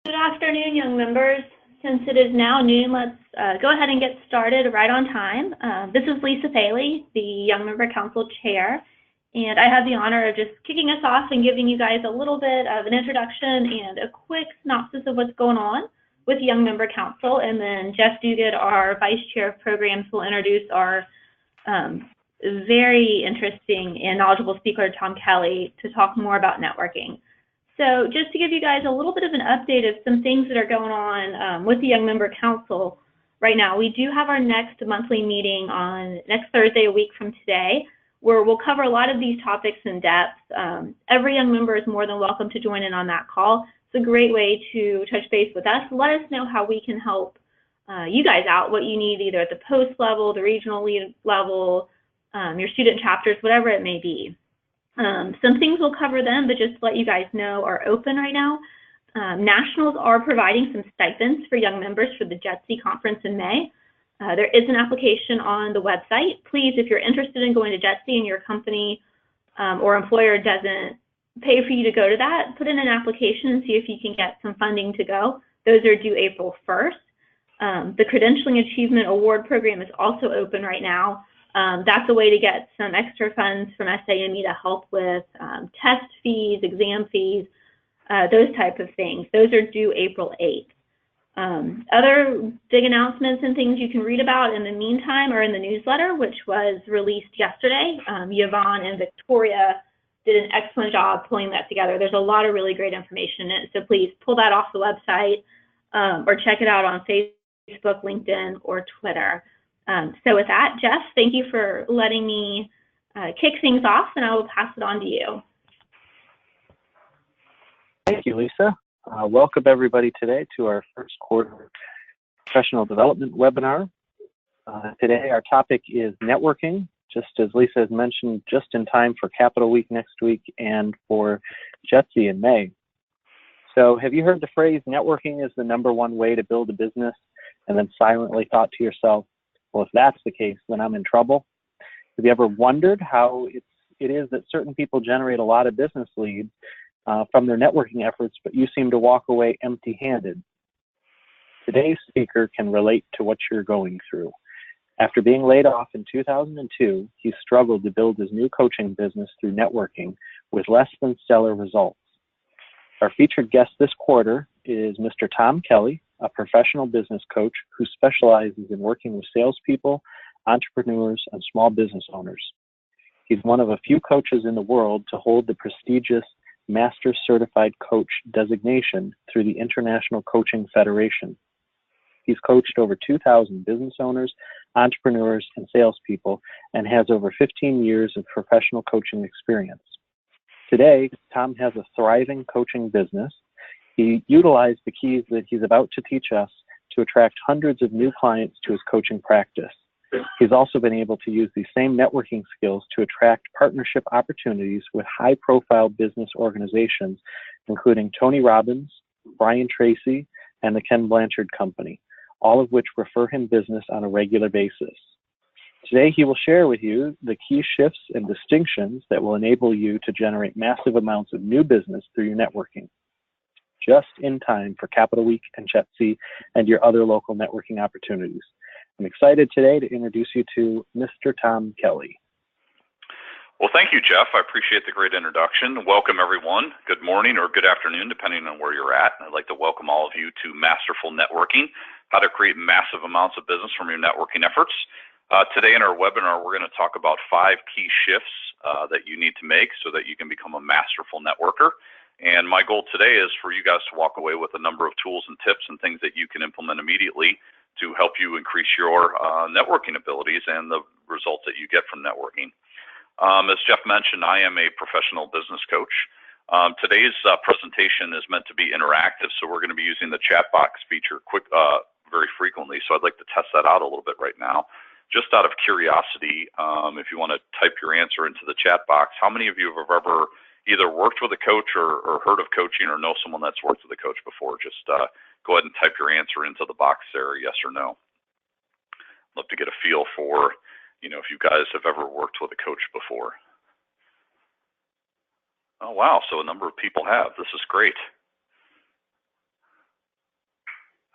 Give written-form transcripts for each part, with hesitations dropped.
Good afternoon, young members. Since it is now noon, let's go ahead and get started right on time. This is Lisa Paley, the Young Member Council Chair, and I have the honor of just kicking us off and giving you guys a little bit of an introduction and a quick synopsis of what's going on with Young Member Council, and then Jeff Duguid, our Vice Chair of Programs, will introduce our very interesting and knowledgeable speaker, Tom Kelly, to talk more about networking. So just to give you guys a little bit of an update of some things that are going on with the Young Member Council right now, we do have our next monthly meeting on next Thursday, a week from today, where we'll cover a lot of these topics in depth. Every young member is more than welcome to join in on that call. It's a great way to touch base with us. Let us know how we can help you guys out, what you need either at the post level, the regional lead level, your student chapters, whatever it may be. Some things we'll cover then, but just to let you guys know, are open right now. Nationals are providing some stipends for young members for the JETC conference in May. There is an application on the website. Please, if you're interested in going to JETC and your company or employer doesn't pay for you to go to that, put in an application and see if you can get some funding to go. Those are due April 1st. The Credentialing Achievement Award Program is also open right now. That's a way to get some extra funds from SAME to help with test fees, exam fees, those type of things. Those are due April 8th. Other big announcements and things you can read about in the meantime are in the newsletter, which was released yesterday. Yvonne and Victoria did an excellent job pulling that together. There's a lot of really great information in it, so please pull that off the website or check it out on Facebook, LinkedIn, or Twitter. So with that, Jeff, thank you for letting me kick things off, and I will pass it on to you. Thank you, Lisa. Welcome everybody today to our first quarter professional development webinar. Today our topic is networking, just as Lisa has mentioned, just in time for Capital Week next week and for JETC in May. So have you heard the phrase, networking is the #1 way to build a business, and then silently thought to yourself, well, if that's the case, then I'm in trouble? Have you ever wondered how it is that certain people generate a lot of business leads from their networking efforts, but you seem to walk away empty-handed? Today's speaker can relate to what you're going through. After being laid off in 2002, he struggled to build his new coaching business through networking with less than stellar results. Our featured guest this quarter is Mr. Tom Kelly, a professional business coach who specializes in working with salespeople, entrepreneurs, and small business owners. He's one of a few coaches in the world to hold the prestigious Master Certified Coach designation through the International Coaching Federation. He's coached over 2,000 business owners, entrepreneurs, and salespeople, and has over 15 years of professional coaching experience. Today, Tom has a thriving coaching business. He utilized the keys that he's about to teach us to attract hundreds of new clients to his coaching practice. He's also been able to use these same networking skills to attract partnership opportunities with high-profile business organizations, including Tony Robbins, Brian Tracy, and the Ken Blanchard Company, all of which refer him business on a regular basis. Today, he will share with you the key shifts and distinctions that will enable you to generate massive amounts of new business through your networking, just in time for Capital Week and JETC and your other local networking opportunities. I'm excited today to introduce you to Mr. Tom Kelly. Well, thank you, Jeff. I appreciate the great introduction. Welcome, everyone. Good morning or good afternoon, depending on where you're at. I'd like to welcome all of you to Masterful Networking, how to create massive amounts of business from your networking efforts. Today in our webinar, we're going to talk about 5 key shifts that you need to make so that you can become a masterful networker. And my goal today is for you guys to walk away with a number of tools and tips and things that you can implement immediately to help you increase your networking abilities and the results that you get from networking. As Jeff mentioned, I am a professional business coach. Today's presentation is meant to be interactive, so we're going to be using the chat box feature very frequently. So I'd like to test that out a little bit right now. Just out of curiosity, if you want to type your answer into the chat box, how many of you have ever either worked with a coach or heard of coaching or know someone that's worked with a coach before? Just go ahead and type your answer into the box there, yes or no. Love to get a feel for, if you guys have ever worked with a coach before. Oh, wow, so a number of people have. This is great.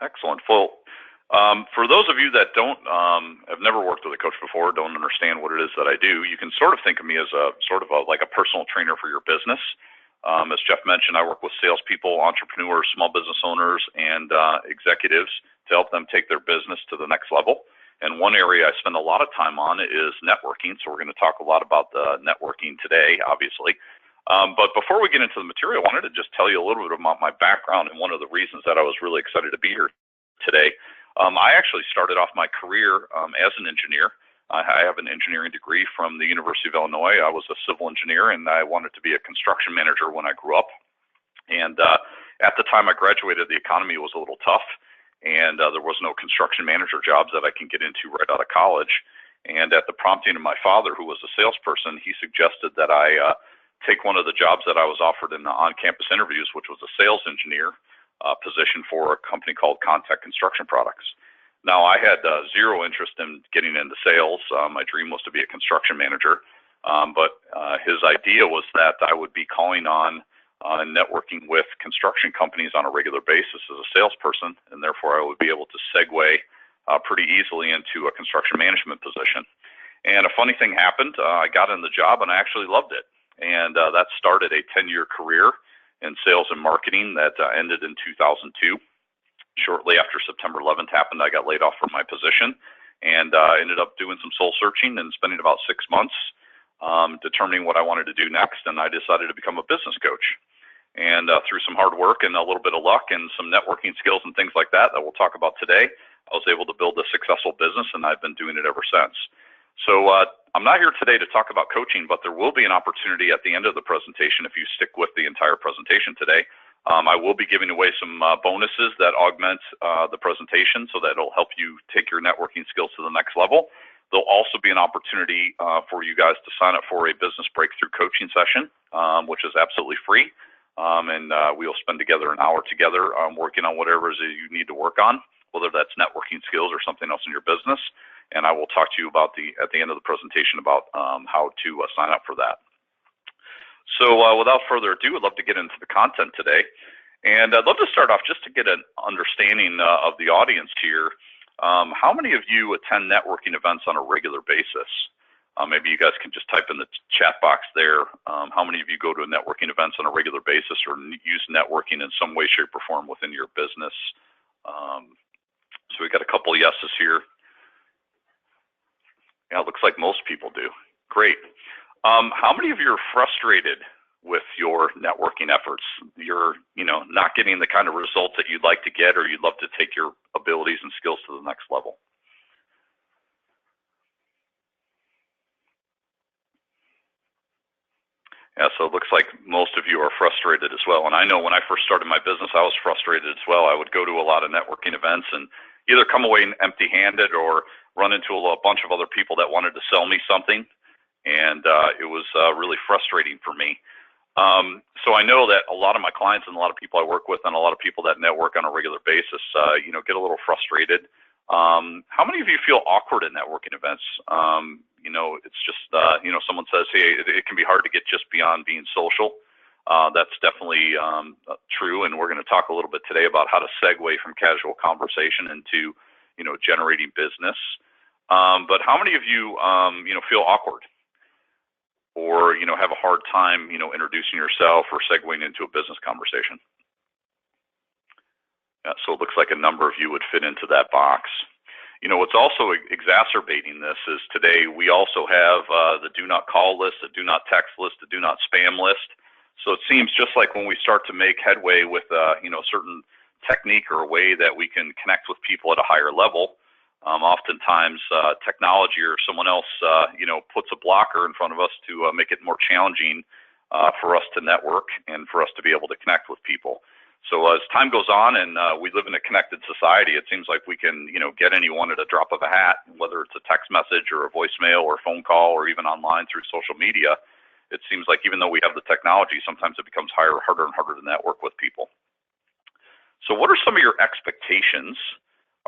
Excellent. Well, for those of you that don't have never worked with a coach before, don't understand what it is that I do, you can sort of think of me as like a personal trainer for your business. As Jeff mentioned, I work with salespeople, entrepreneurs, small business owners, and executives to help them take their business to the next level. And one area I spend a lot of time on is networking. So we're going to talk a lot about the networking today, obviously. But before we get into the material, I wanted to just tell you a little bit about my background and one of the reasons that I was really excited to be here today. I actually started off my career as an engineer. I have an engineering degree from the University of Illinois. I was a civil engineer, and I wanted to be a construction manager when I grew up. And at the time I graduated, the economy was a little tough, and there was no construction manager jobs that I can get into right out of college. And at the prompting of my father, who was a salesperson, he suggested that I take one of the jobs that I was offered in the on-campus interviews, which was a sales engineer position for a company called Contact Construction Products. Now, I had zero interest in getting into sales. My dream was to be a construction manager, but his idea was that I would be calling on networking with construction companies on a regular basis as a salesperson, and therefore I would be able to segue pretty easily into a construction management position. And a funny thing happened. I got in the job, and I actually loved it. And that started a 10-year career in sales and marketing that ended in 2002. Shortly after September 11th happened, I got laid off from my position, and ended up doing some soul searching and spending about 6 months determining what I wanted to do next, and I decided to become a business coach. And through some hard work and a little bit of luck and some networking skills and things like that we'll talk about today, I was able to build a successful business, and I've been doing it ever since. So I'm not here today to talk about coaching, but there will be an opportunity at the end of the presentation if you stick with the entire presentation today. I will be giving away some bonuses that augment the presentation so that it'll help you take your networking skills to the next level. There'll also be an opportunity for you guys to sign up for a business breakthrough coaching session, which is absolutely free. And we'll spend together an hour together working on whatever it is you need to work on, whether that's networking skills or something else in your business. And I will talk to you about at the end of the presentation about how to sign up for that. So without further ado, I'd love to get into the content today. And I'd love to start off just to get an understanding of the audience here. How many of you attend networking events on a regular basis? Maybe you guys can just type in the chat box there. How many of you go to networking events on a regular basis or use networking in some way, shape, or form within your business? So we got a couple of yeses here. Yeah, it looks like most people do. Great. How many of you are frustrated with your networking efforts? You're, not getting the kind of results that you'd like to get, or you'd love to take your abilities and skills to the next level? Yeah, so it looks like most of you are frustrated as well. And I know when I first started my business, I was frustrated as well. I would go to a lot of networking events and either come away empty-handed or run into a bunch of other people that wanted to sell me something. And it was really frustrating for me. So I know that a lot of my clients and a lot of people I work with and a lot of people that network on a regular basis, get a little frustrated. How many of you feel awkward at networking events? It's just, someone says, hey, it can be hard to get just beyond being social. That's definitely true, and we're going to talk a little bit today about how to segue from casual conversation into, generating business. But how many of you, feel awkward or, have a hard time, introducing yourself or segueing into a business conversation? Yeah, so it looks like a number of you would fit into that box. What's also exacerbating this is today we also have the do not call list, the do not text list, the do not spam list. So it seems just like when we start to make headway with a certain technique or a way that we can connect with people at a higher level, oftentimes technology or someone else puts a blocker in front of us to make it more challenging for us to network and for us to be able to connect with people. So as time goes on and we live in a connected society, it seems like we can, get anyone at a drop of a hat, whether it's a text message or a voicemail or a phone call or even online through social media. It seems like even though we have the technology, sometimes it becomes harder and harder to network with people. So what are some of your expectations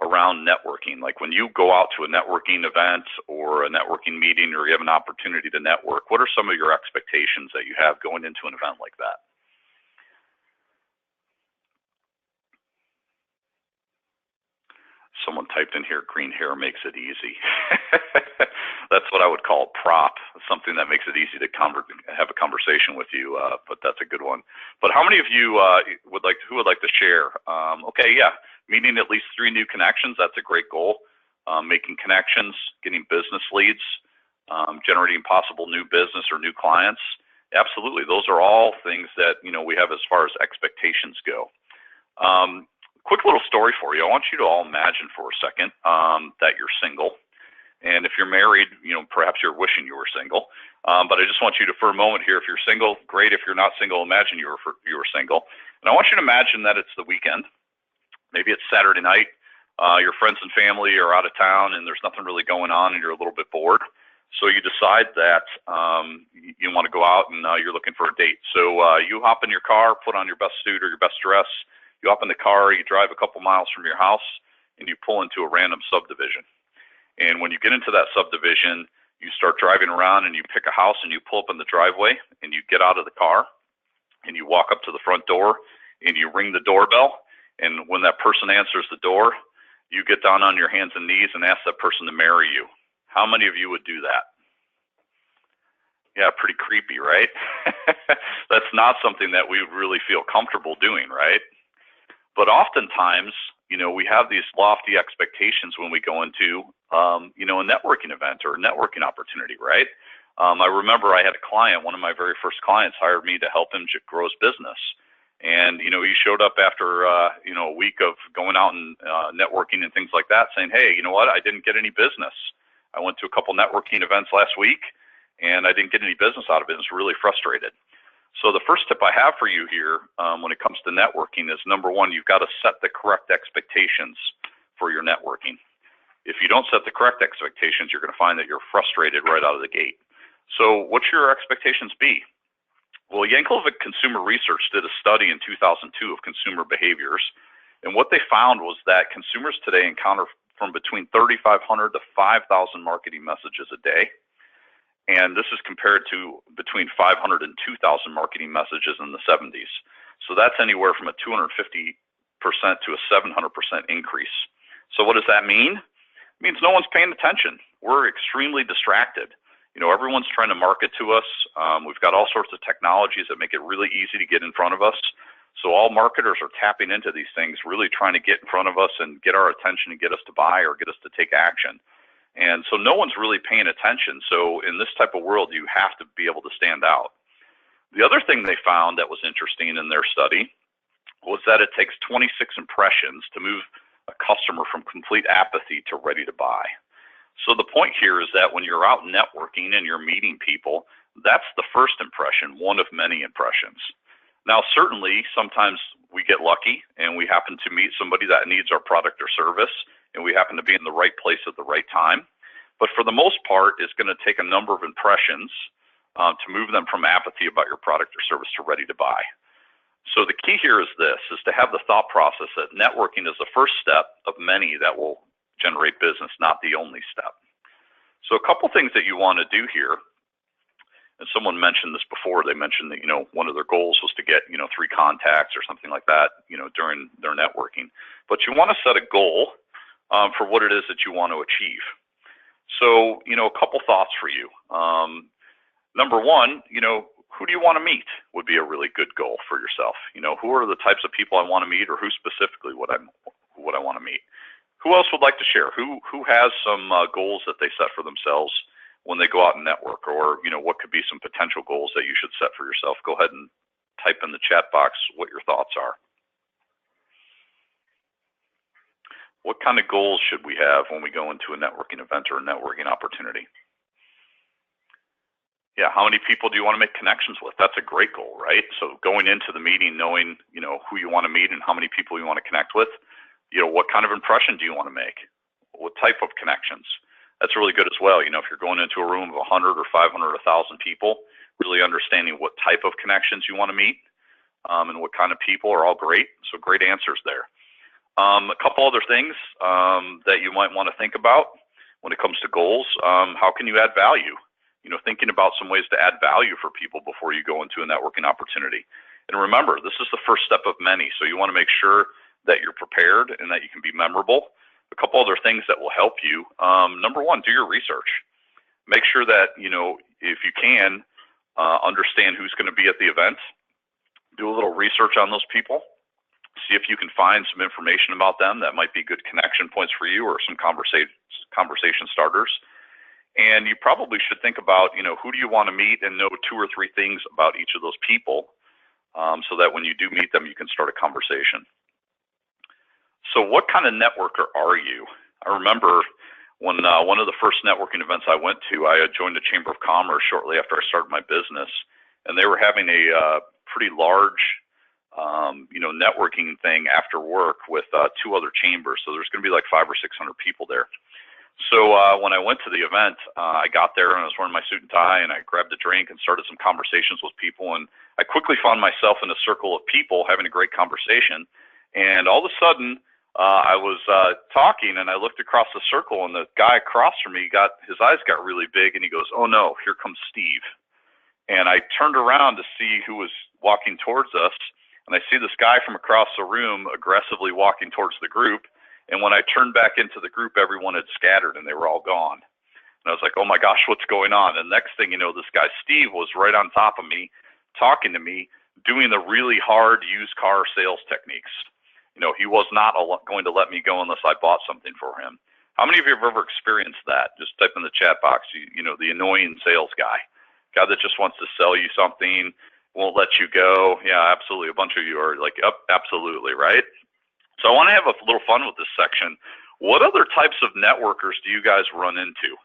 around networking? Like when you go out to a networking event or a networking meeting or you have an opportunity to network, what are some of your expectations that you have going into an event like that? Someone typed in here, green hair makes it easy. That's what I would call a prop, something that makes it easy to have a conversation with you, but that's a good one. But how many of you would like to share? Okay, yeah, meeting at least 3 new connections, that's a great goal. Making connections, getting business leads, generating possible new business or new clients. Absolutely, those are all things that we have as far as expectations go. Quick little story for you. I want you to all imagine for a second that you're single. And if you're married, perhaps you're wishing you were single. But I just want you to, for a moment here, if you're single, great. If you're not single, imagine you were single. And I want you to imagine that it's the weekend. Maybe it's Saturday night. Your friends and family are out of town and there's nothing really going on and you're a little bit bored. So you decide that you want to go out and you're looking for a date. So you hop in your car, put on your best suit or your best dress. You hop in the car, you drive a couple miles from your house, and you pull into a random subdivision. And when you get into that subdivision, you start driving around and you pick a house and you pull up in the driveway and you get out of the car and you walk up to the front door and you ring the doorbell. And when that person answers the door, you get down on your hands and knees and ask that person to marry you. How many of you would do that? Yeah, pretty creepy, right? That's not something that we really feel comfortable doing, right? But oftentimes, we have these lofty expectations when we go into, a networking event or a networking opportunity, right? I remember I had a client, one of my very first clients hired me to help him grow his business. And, he showed up after, a week of going out and networking and things like that saying, hey, you know what? I didn't get any business. I went to a couple networking events last week and I didn't get any business out of it. I was really frustrated. So the first tip I have for you here when it comes to networking is, number one, you've got to set the correct expectations for your networking. If you don't set the correct expectations, you're going to find that you're frustrated right out of the gate. So what should your expectations be? Well, Yankovic Consumer Research did a study in 2002 of consumer behaviors, and what they found was that consumers today encounter from between 3,500 to 5,000 marketing messages a day. And this is compared to between 500 and 2,000 marketing messages in the 70s. So that's anywhere from a 250% to a 700% increase. So what does that mean? It means no one's paying attention. We're extremely distracted. Everyone's trying to market to us. We've got all sorts of technologies that make it really easy to get in front of us. So all marketers are tapping into these things, really trying to get in front of us and get our attention and get us to buy or get us to take action. And so no one's really paying attention. So in this type of world, you have to be able to stand out. The other thing they found that was interesting in their study was that it takes 26 impressions to move a customer from complete apathy to ready to buy. So the point here is that when you're out networking and you're meeting people, that's the first impression, one of many impressions. Now, certainly, sometimes we get lucky and we happen to meet somebody that needs our product or service, and we happen to be in the right place at the right time. But for the most part, it's going to take a number of impressions to move them from apathy about your product or service to ready to buy. So the key here is this, is to have the thought process that networking is the first step of many that will generate business, not the only step. So a couple things that you want to do here, and someone mentioned this before, they mentioned that, one of their goals was to get, 3 contacts or something like that, during their networking. But you want to set a goal for what it is that you want to achieve. So, a couple thoughts for you. Number one, who do you want to meet would be a really good goal for yourself. Who are the types of people I want to meet, or who specifically would I want to meet? Who else would like to share? Who has some goals that they set for themselves when they go out and network, or, what could be some potential goals that you should set for yourself? Go ahead and type in the chat box what your thoughts are. What kind of goals should we have when we go into a networking event or a networking opportunity? Yeah, how many people do you want to make connections with? That's a great goal, right? So going into the meeting knowing, who you want to meet and how many people you want to connect with, what kind of impression do you want to make? What type of connections? That's really good as well. If you're going into a room of 100 or 500 or 1,000 people, really understanding what type of connections you want to meet and what kind of people are all great. So great answers there. A couple other things that you might want to think about when it comes to goals. How can you add value? Thinking about some ways to add value for people before you go into a networking opportunity. And remember, this is the first step of many. So you want to make sure that you're prepared and that you can be memorable. a couple other things that will help you. Number one, do your research. Make sure that, if you can, understand who's going to be at the event. Do a little research on those people. See if you can find some information about them that might be good connection points for you or some conversation starters. And you probably should think about, who do you want to meet and know 2 or 3 things about each of those people so that when you do meet them, you can start a conversation. So what kind of networker are you? I remember when one of the first networking events I went to, I had joined the Chamber of Commerce shortly after I started my business, and they were having a pretty large networking thing after work with 2 other chambers. So there's going to be like 500 or 600 people there. So when I went to the event, I got there and I was wearing my suit and tie, and I grabbed a drink and started some conversations with people. And I quickly found myself in a circle of people having a great conversation. And all of a sudden, I was talking, and I looked across the circle, and the guy across from me his eyes got really big, and he goes, "Oh no, here comes Steve." And I turned around to see who was walking towards us, and I see this guy from across the room aggressively walking towards the group. And when I turned back into the group, everyone had scattered and they were all gone. And I was like, oh my gosh, what's going on? And next thing you know, this guy, Steve, was right on top of me, talking to me, doing the really hard used car sales techniques. He was not going to let me go unless I bought something for him. How many of you have ever experienced that? Just type in the chat box, the annoying sales guy that just wants to sell you something, won't let you go. Yeah, absolutely. A bunch of you are like, yep, absolutely, right? So I want to have a little fun with this section. What other types of networkers do you guys run into?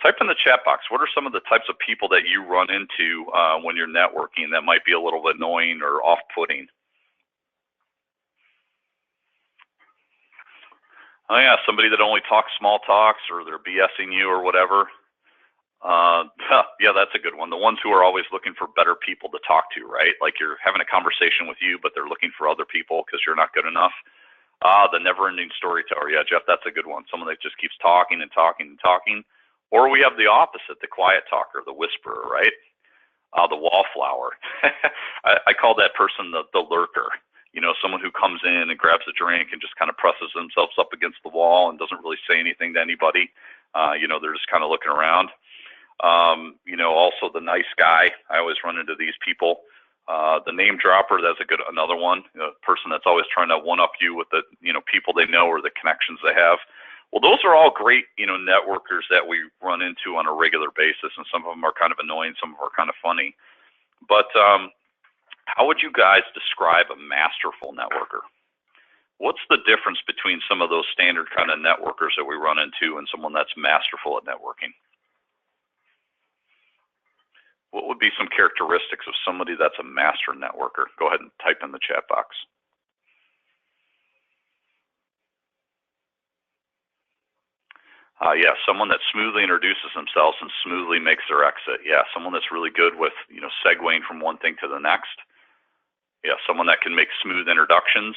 Type in the chat box. What are some of the types of people that you run into when you're networking that might be a little bit annoying or off-putting? Oh yeah, somebody that only talks small talks, or they're BSing you or whatever. Yeah, that's a good one. The ones who are always looking for better people to talk to, right? Like you're having a conversation with you, but they're looking for other people because you're not good enough. The never-ending storyteller. Yeah, Jeff, that's a good one. Someone that just keeps talking and talking and talking. Or we have the opposite, the quiet talker, the whisperer, right? The wallflower. I call that person the lurker. Someone who comes in and grabs a drink and just kind of presses themselves up against the wall and doesn't really say anything to anybody. They're just kind of looking around. Also the nice guy. I always run into these people. The name dropper, that's another one. A person that's always trying to one-up you with the, people they know or the connections they have. Well, those are all great, networkers that we run into on a regular basis, and some of them are kind of annoying, some of them are kind of funny. But how would you guys describe a masterful networker? What's the difference between some of those standard kind of networkers that we run into and someone that's masterful at networking? What would be some characteristics of somebody that's a master networker? Go ahead and type in the chat box. Yeah, someone that smoothly introduces themselves and smoothly makes their exit. Yeah, someone that's really good with, segueing from one thing to the next. Yeah, someone that can make smooth introductions,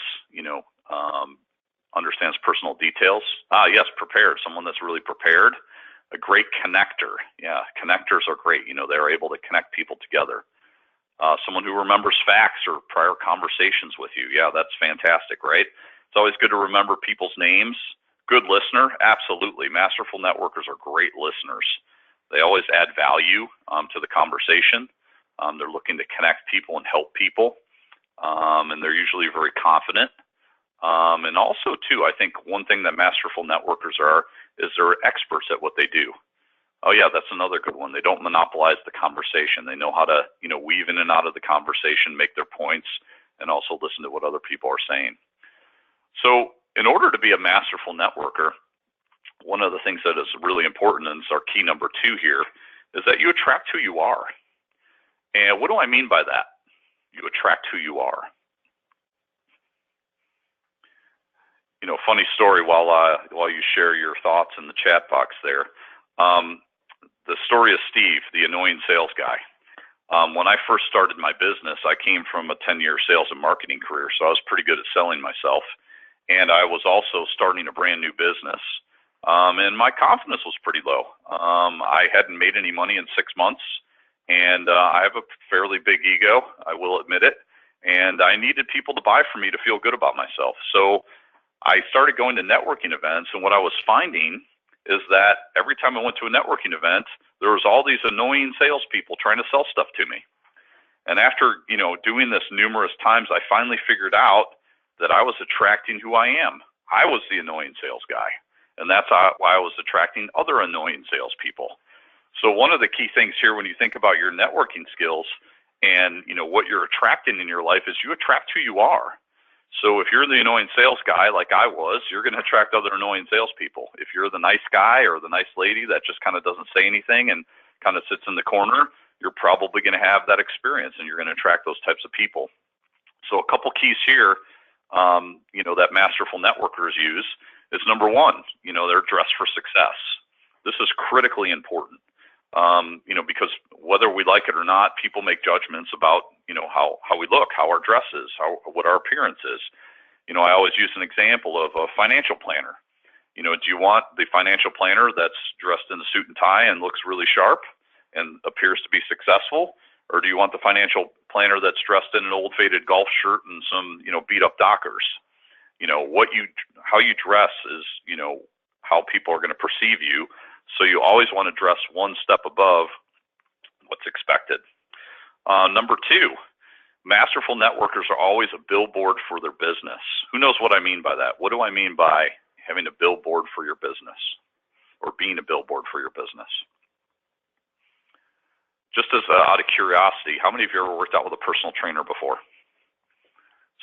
understands personal details. Yes, prepared. Someone that's really prepared. A great connector. Yeah, connectors are great. They're able to connect people together. Someone who remembers facts or prior conversations with you. Yeah, that's fantastic, right? It's always good to remember people's names. Good listener, absolutely. Masterful networkers are great listeners. They always add value to the conversation. They're looking to connect people and help people, and they're usually very confident. And also, too, I think one thing that masterful networkers is they're experts at what they do. Oh, yeah, that's another good one. They don't monopolize the conversation. They know how to, weave in and out of the conversation, make their points, and also listen to what other people are saying. So in order to be a masterful networker, one of the things that is really important, and it's our key number 2 here, is that you attract who you are. And what do I mean by that? You attract who you are. Funny story while you share your thoughts in the chat box there. The story of Steve, the annoying sales guy. When I first started my business, I came from a 10-year sales and marketing career, so I was pretty good at selling myself. And I was also starting a brand new business. And my confidence was pretty low. I hadn't made any money in 6 months, and I have a fairly big ego, I will admit it. And I needed people to buy from me to feel good about myself. So I started going to networking events, and what I was finding is that every time I went to a networking event, there was all these annoying salespeople trying to sell stuff to me. And after, doing this numerous times, I finally figured out that I was attracting who I am. I was the annoying sales guy, and that's why I was attracting other annoying salespeople. So one of the key things here when you think about your networking skills and, what you're attracting in your life is you attract who you are. So if you're the annoying sales guy like I was, you're going to attract other annoying salespeople. If you're the nice guy or the nice lady that just kind of doesn't say anything and kind of sits in the corner, you're probably going to have that experience, and you're going to attract those types of people. So a couple keys here, that masterful networkers use is number one, they're dressed for success. This is critically important, because whether we like it or not, people make judgments about, how we look, how our dress is, what our appearance is. I always use an example of a financial planner. Do you want the financial planner that's dressed in a suit and tie and looks really sharp and appears to be successful? Or do you want the financial planner that's dressed in an old faded golf shirt and some, beat up Dockers? How you dress is, how people are going to perceive you. So you always want to dress one step above what's expected. Number two, masterful networkers are always a billboard for their business. Who knows what I mean by that? What do I mean by having a billboard for your business or being a billboard for your business? Just as out of curiosity, how many of you ever worked out with a personal trainer before?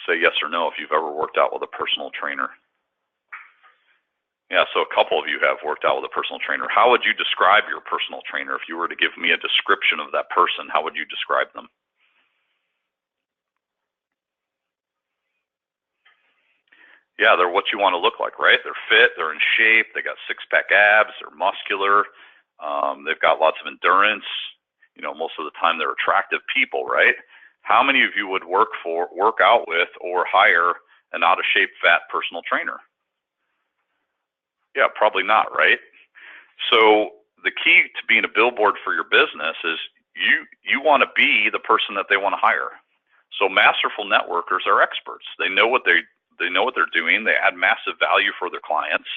Say yes or no if you've ever worked out with a personal trainer. Yeah, so a couple of you have worked out with a personal trainer. How would you describe your personal trainer? If you were to give me a description of that person, how would you describe them? Yeah, they're what you want to look like, right? They're fit, they're in shape, they got six-pack abs, they're muscular, they've got lots of endurance. Most of the time they're attractive people, right? How many of you would work out with, or hire an out-of-shape, fat personal trainer? Yeah, probably not, right? So the key to being a billboard for your business is you want to be the person that they want to hire. So masterful networkers are experts. They know what they're doing. They add massive value for their clients,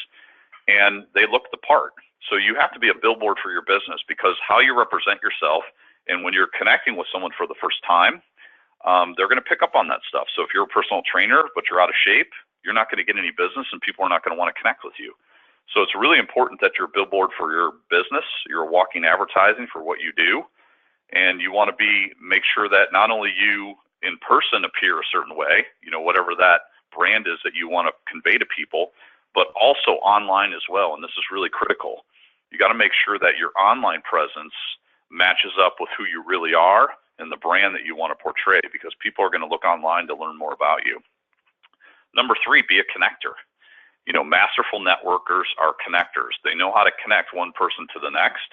and they look the part. So you have to be a billboard for your business, because how you represent yourself, and when you're connecting with someone for the first time, they're going to pick up on that stuff. So if you're a personal trainer but you're out of shape, you're not going to get any business, and people are not going to want to connect with you. So it's really important that you're a billboard for your business. You're walking advertising for what you do, and you want to make sure that not only you in person appear a certain way, whatever that brand is that you want to convey to people, but also online as well. And this is really critical. You got to make sure that your online presence matches up with who you really are and the brand that you want to portray, because people are going to look online to learn more about you. Number three, be a connector. Masterful networkers are connectors. They know how to connect one person to the next.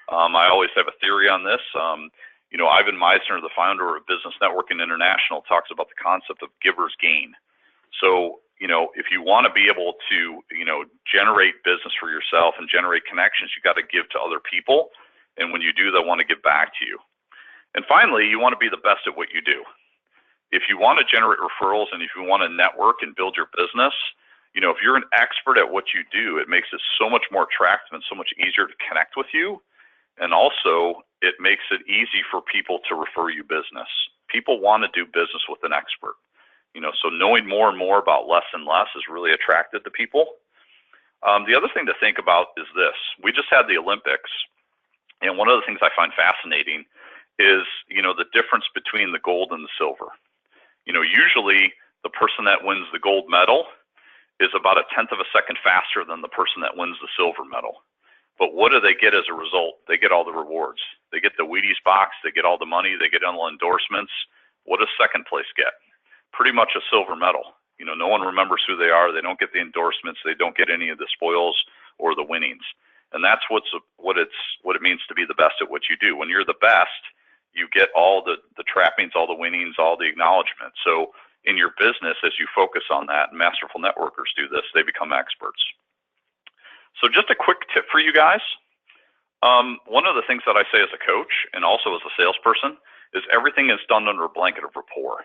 I always have a theory on this. Ivan Meisner, the founder of Business Networking International, talks about the concept of giver's gain. So, if you want to be able to, generate business for yourself and generate connections, you got to give to other people. And when you do, they want to give back to you. And finally, you want to be the best at what you do. If you want to generate referrals, and if you want to network and build your business, if you're an expert at what you do, it makes it so much more attractive and so much easier to connect with you. And also, it makes it easy for people to refer you business. People want to do business with an expert. So knowing more and more about less and less is really attractive to people. The other thing to think about is this. We just had the Olympics, and one of the things I find fascinating is, the difference between the gold and the silver. Usually the person that wins the gold medal is about 1/10 of a second faster than the person that wins the silver medal. But what do they get as a result? They get all the rewards. They get the Wheaties box, they get all the money, they get all the endorsements. What does second place get? Pretty much a silver medal. No one remembers who they are. They don't get the endorsements. They don't get any of the spoils or the winnings. And that's what it means to be the best at what you do. When you're the best, you get all the trappings, all the winnings, all the acknowledgement. So in your business, as you focus on that, and masterful networkers do this, they become experts. So just a quick tip for you guys. One of the things that I say as a coach and also as a salesperson is everything is done under a blanket of rapport.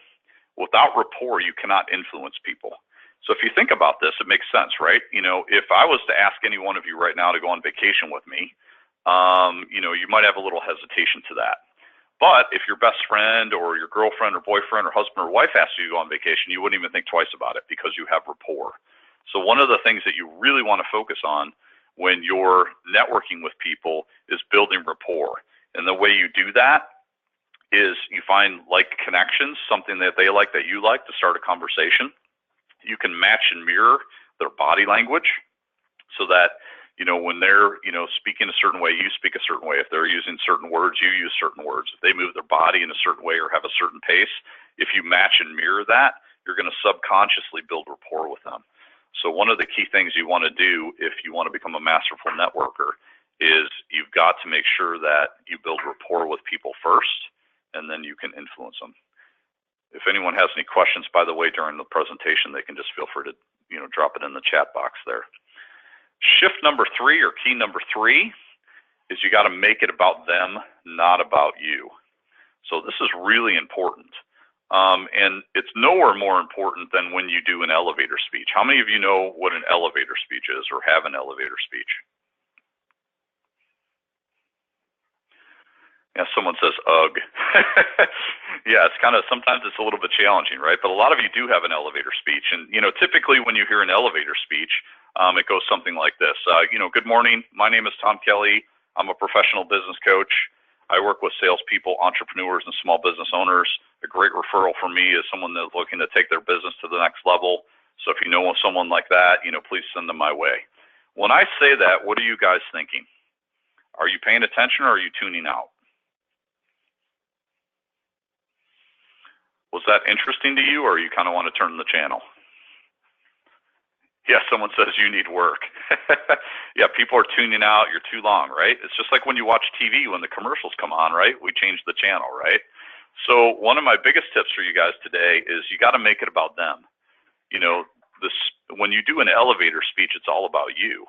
Without rapport, you cannot influence people. So if you think about this, it makes sense, right? If I was to ask any one of you right now to go on vacation with me, you might have a little hesitation to that. But if your best friend or your girlfriend or boyfriend or husband or wife asks you to go on vacation, you wouldn't even think twice about it because you have rapport. So one of the things that you really want to focus on when you're networking with people is building rapport. And the way you do that is you find like connections, something that they like that you like, to start a conversation. You can match and mirror their body language so that, when they're, speaking a certain way, you speak a certain way. If they're using certain words, you use certain words. If they move their body in a certain way or have a certain pace, if you match and mirror that, you're going to subconsciously build rapport with them. So one of the key things you want to do if you want to become a masterful networker is you've got to make sure that you build rapport with people first, and then you can influence them. If anyone has any questions, by the way, during the presentation, they can just feel free to, drop it in the chat box there. Shift number 3, or key number 3, is you got to make it about them, not about you. So this is really important. And it's nowhere more important than when you do an elevator speech. How many of you know what an elevator speech is or have an elevator speech? Yeah, someone says, ugh. Yeah, it's kind of, sometimes it's a little bit challenging, right? But a lot of you do have an elevator speech. And, typically when you hear an elevator speech, it goes something like this. Good morning. My name is Tom Kelly. I'm a professional business coach. I work with salespeople, entrepreneurs, and small business owners. A great referral for me is someone that's looking to take their business to the next level. So if you know someone like that, please send them my way. When I say that, what are you guys thinking? Are you paying attention or are you tuning out? Was that interesting to you, or you kind of want to turn the channel? Yeah, someone says you need work. Yeah, people are tuning out. You're too long, right? It's just like when you watch TV, when the commercials come on, right? We change the channel, right? So one of my biggest tips for you guys today is you got to make it about them. When you do an elevator speech, it's all about you.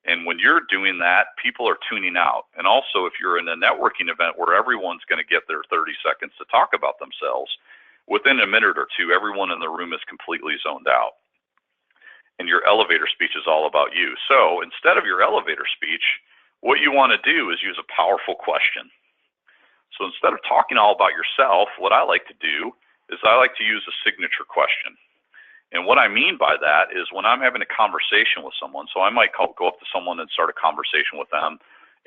And when you're doing that, people are tuning out. And also, if you're in a networking event where everyone's going to get their 30 seconds to talk about themselves, within a minute or two, everyone in the room is completely zoned out. And your elevator speech is all about you. So instead of your elevator speech, what you want to do is use a powerful question. So instead of talking all about yourself, what I like to do is I like to use a signature question. And what I mean by that is when I'm having a conversation with someone, so I might go up to someone and start a conversation with them,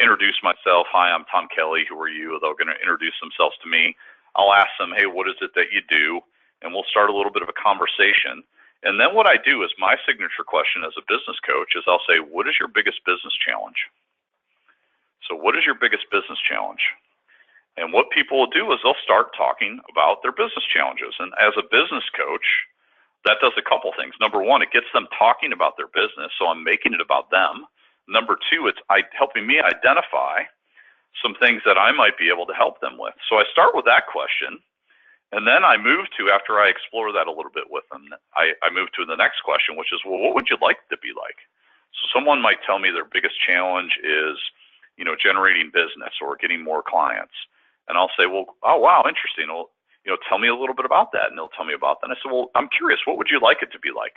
introduce myself. Hi, I'm Tom Kelly. Who are you? They're going to introduce themselves to me. I'll ask them, hey, what is it that you do? And we'll start a little bit of a conversation. And then what I do is my signature question as a business coach is I'll say, what is your biggest business challenge? So what is your biggest business challenge? And what people will do is they'll start talking about their business challenges. And as a business coach, that does a couple things. Number one, it gets them talking about their business, so I'm making it about them. Number two, it's helping me identify some things that I might be able to help them with. So I start with that question, and then I move to, after I explore that a little bit with them, I move to the next question, which is, well, what would you like to be like? So someone might tell me their biggest challenge is, generating business or getting more clients. And I'll say, well, oh, wow, interesting. Well, tell me a little bit about that. And they'll tell me about that. And I said, well, I'm curious, what would you like it to be like?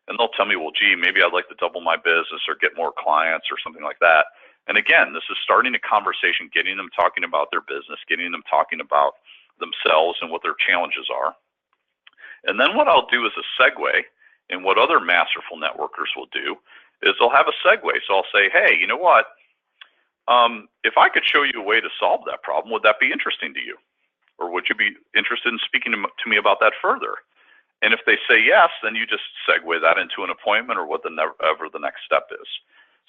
And they'll tell me, well, gee, maybe I'd like to double my business or get more clients or something like that. And again, this is starting a conversation, getting them talking about their business, getting them talking about themselves and what their challenges are. And then what I'll do is a segue, and what other masterful networkers will do is they'll have a segue. So I'll say, hey, you know what? If I could show you a way to solve that problem, would that be interesting to you? Or would you be interested in speaking to me about that further? And if they say yes, then you just segue that into an appointment or whatever the next step is.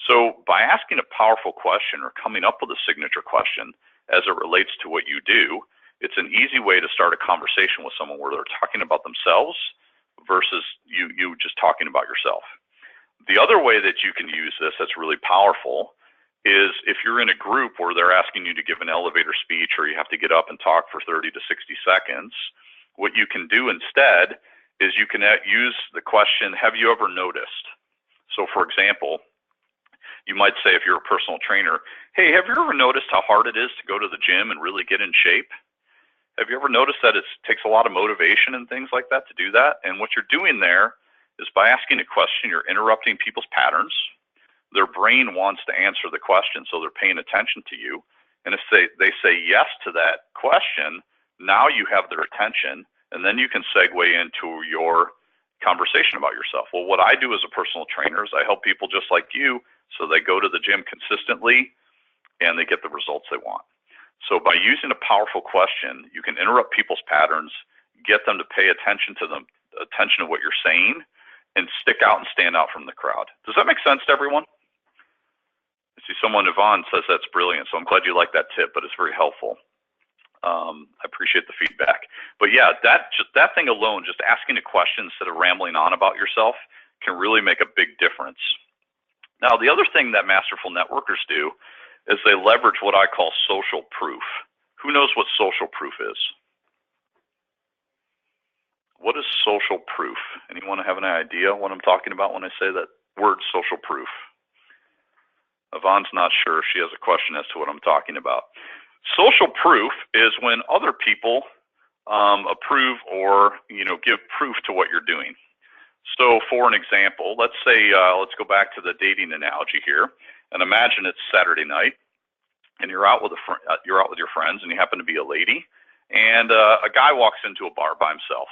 So by asking a powerful question or coming up with a signature question as it relates to what you do, it's an easy way to start a conversation with someone where they're talking about themselves versus you just talking about yourself. The other way that you can use this that's really powerful is if you're in a group where they're asking you to give an elevator speech or you have to get up and talk for 30 to 60 seconds, what you can do instead is you can use the question, have you ever noticed? So for example, you might say if you're a personal trainer, hey, have you ever noticed how hard it is to go to the gym and really get in shape? Have you ever noticed that it takes a lot of motivation and things like that to do that? And what you're doing there is by asking a question, you're interrupting people's patterns. Their brain wants to answer the question, so they're paying attention to you. And if they say yes to that question, now you have their attention, and then you can segue into your conversation about yourself. Well, what I do as a personal trainer is I help people just like you, so they go to the gym consistently and they get the results they want. So by using a powerful question, you can interrupt people's patterns, get them to pay attention to what you're saying, and stick out and stand out from the crowd. Does that make sense to everyone? I see someone, Yvonne, says that's brilliant, so I'm glad you like that tip, but it's very helpful. I appreciate the feedback. But yeah, that thing alone, just asking a question instead of rambling on about yourself, can really make a big difference. Now, the other thing that masterful networkers do is they leverage what I call social proof. Who knows what social proof is? What is social proof? Anyone have an idea what I'm talking about when I say that word, social proof? Yvonne's not sure. She has a question as to what I'm talking about. Social proof is when other people approve or give proof to what you're doing. So for an example, let's say, let's go back to the dating analogy here, and imagine it's Saturday night, and you're out with your friends, and you happen to be a lady, and a guy walks into a bar by himself,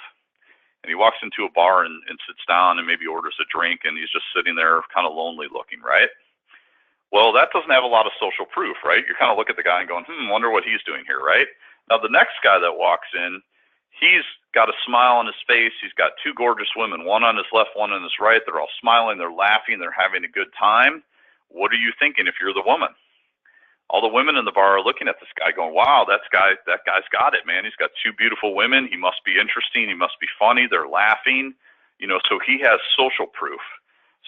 and he walks into a bar and sits down and maybe orders a drink, and he's just sitting there kind of lonely looking, right? Well, that doesn't have a lot of social proof, right? You kind of look at the guy and going, wonder what he's doing here, right? Now, the next guy that walks in, he's got a smile on his face. He's got two gorgeous women, one on his left, one on his right. They're all smiling. They're laughing. They're having a good time. What are you thinking if you're the woman? All the women in the bar are looking at this guy going, wow, that guy's got it, man. He's got two beautiful women. He must be interesting. He must be funny. They're laughing. So he has social proof.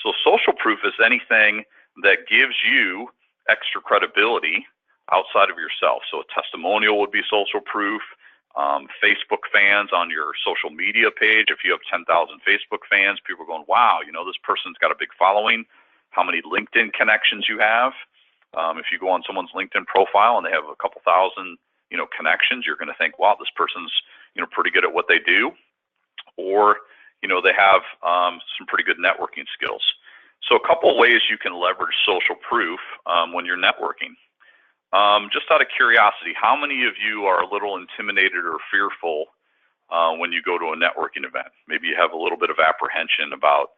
So social proof is anything that gives you extra credibility outside of yourself. So a testimonial would be social proof. Facebook fans on your social media page. If you have 10,000 Facebook fans, people are going, wow, this person's got a big following. How many LinkedIn connections you have. If you go on someone's LinkedIn profile and they have a couple thousand, connections, you're going to think, wow, this person's, pretty good at what they do. Or, they have some pretty good networking skills. So a couple of ways you can leverage social proof when you're networking. Just out of curiosity, how many of you are a little intimidated or fearful when you go to a networking event? Maybe you have a little bit of apprehension about,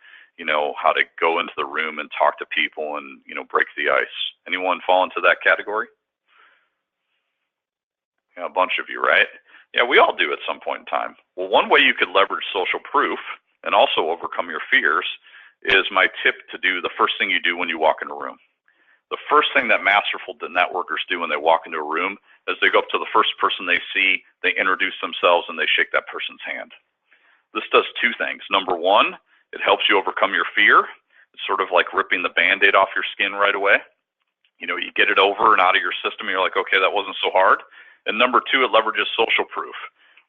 how to go into the room and talk to people and, break the ice. Anyone fall into that category? Yeah, a bunch of you, right? Yeah, we all do at some point in time. Well, one way you could leverage social proof and also overcome your fears is my tip to do the first thing you do when you walk in a room. The first thing that masterful networkers do when they walk into a room is they go up to the first person they see, they introduce themselves, and they shake that person's hand. This does two things. Number one, it helps you overcome your fear. It's sort of like ripping the Band-Aid off your skin right away. You get it over and out of your system, and you're like, okay, that wasn't so hard. And number two, it leverages social proof.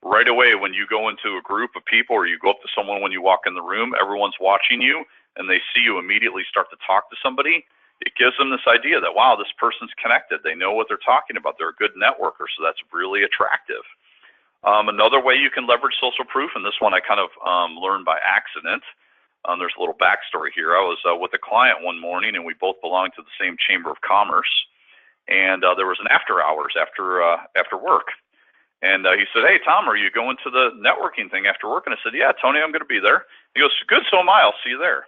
Right away, when you go into a group of people or you go up to someone when you walk in the room, everyone's watching you, and they see you immediately start to talk to somebody. It gives them this idea that, wow, this person's connected. They know what they're talking about. They're a good networker, so that's really attractive. Another way you can leverage social proof, and this one I kind of learned by accident. There's a little backstory here. I was with a client one morning, and we both belonged to the same Chamber of Commerce. And there was an after hours after work. And he said, hey, Tom, are you going to the networking thing after work? And I said, yeah, Tony, I'm going to be there. He goes, good, so am I. I'll see you there.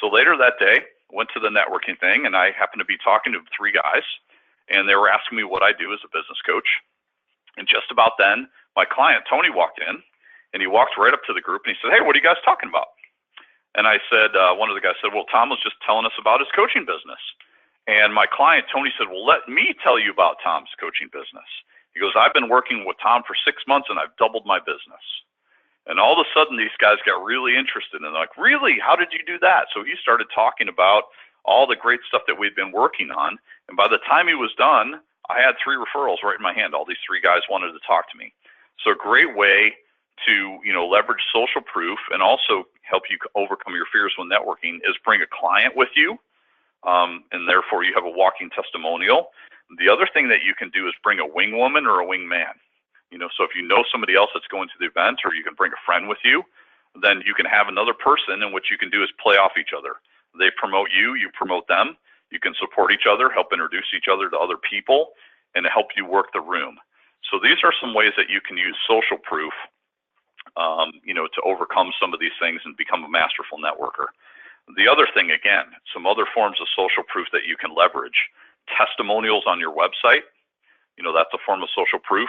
So later that day, went to the networking thing, and I happened to be talking to three guys, and they were asking me what I do as a business coach. And just about then, my client, Tony, walked in, and he walked right up to the group, and he said, hey, what are you guys talking about? And I said, one of the guys said, well, Tom was just telling us about his coaching business. And my client, Tony, said, well, let me tell you about Tom's coaching business. He goes, I've been working with Tom for 6 months, and I've doubled my business. And all of a sudden, these guys got really interested, and they're like, really? How did you do that? So he started talking about all the great stuff that we'd been working on. And by the time he was done, I had 3 referrals right in my hand. All these 3 guys wanted to talk to me. So a great way to, leverage social proof and also help you overcome your fears when networking is bring a client with you. And therefore you have a walking testimonial. The other thing that you can do is bring a wing woman or a wing man. So if you know somebody else that's going to the event, or you can bring a friend with you, then you can have another person, and what you can do is play off each other. They promote you, you promote them. You can support each other, help introduce each other to other people, and help you work the room. So these are some ways that you can use social proof, to overcome some of these things and become a masterful networker. The other thing, again, some other forms of social proof that you can leverage. Testimonials on your website, that's a form of social proof.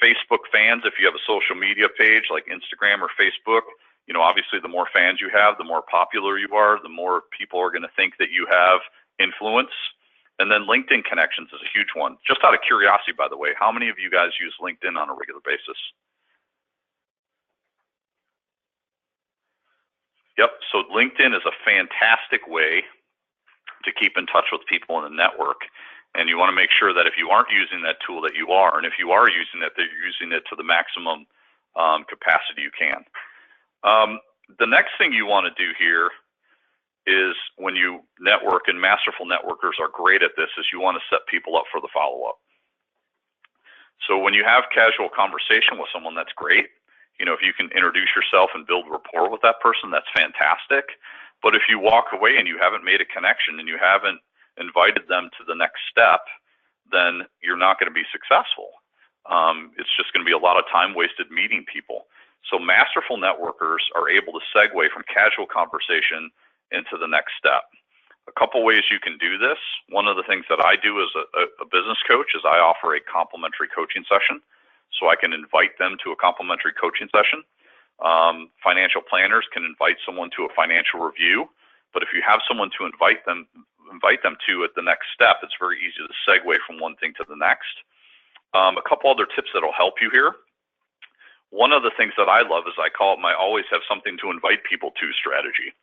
Facebook fans, if you have a social media page like Instagram or Facebook, obviously the more fans you have, the more popular you are, the more people are going to think that you have influence. And then LinkedIn connections is a huge one. Just out of curiosity, by the way, how many of you guys use LinkedIn on a regular basis? Yep, so LinkedIn is a fantastic way to keep in touch with people in the network. And you want to make sure that if you aren't using that tool that you are, and if you are using it, that you're using it to the maximum capacity you can. The next thing you want to do here is when you network, and masterful networkers are great at this, is you want to set people up for the follow-up. So when you have casual conversation with someone, that's great. If you can introduce yourself and build rapport with that person, that's fantastic. But if you walk away and you haven't made a connection and you haven't invited them to the next step, then you're not going to be successful. It's just going to be a lot of time wasted meeting people. So masterful networkers are able to segue from casual conversation into the next step. A couple ways you can do this. One of the things that I do as a business coach is I offer a complimentary coaching session. So I can invite them to a complimentary coaching session. Financial planners can invite someone to a financial review, but if you have someone to invite them to at the next step, it's very easy to segue from one thing to the next. A couple other tips that'll help you here. One of the things that I love is I call it my always have something to invite people to strategy.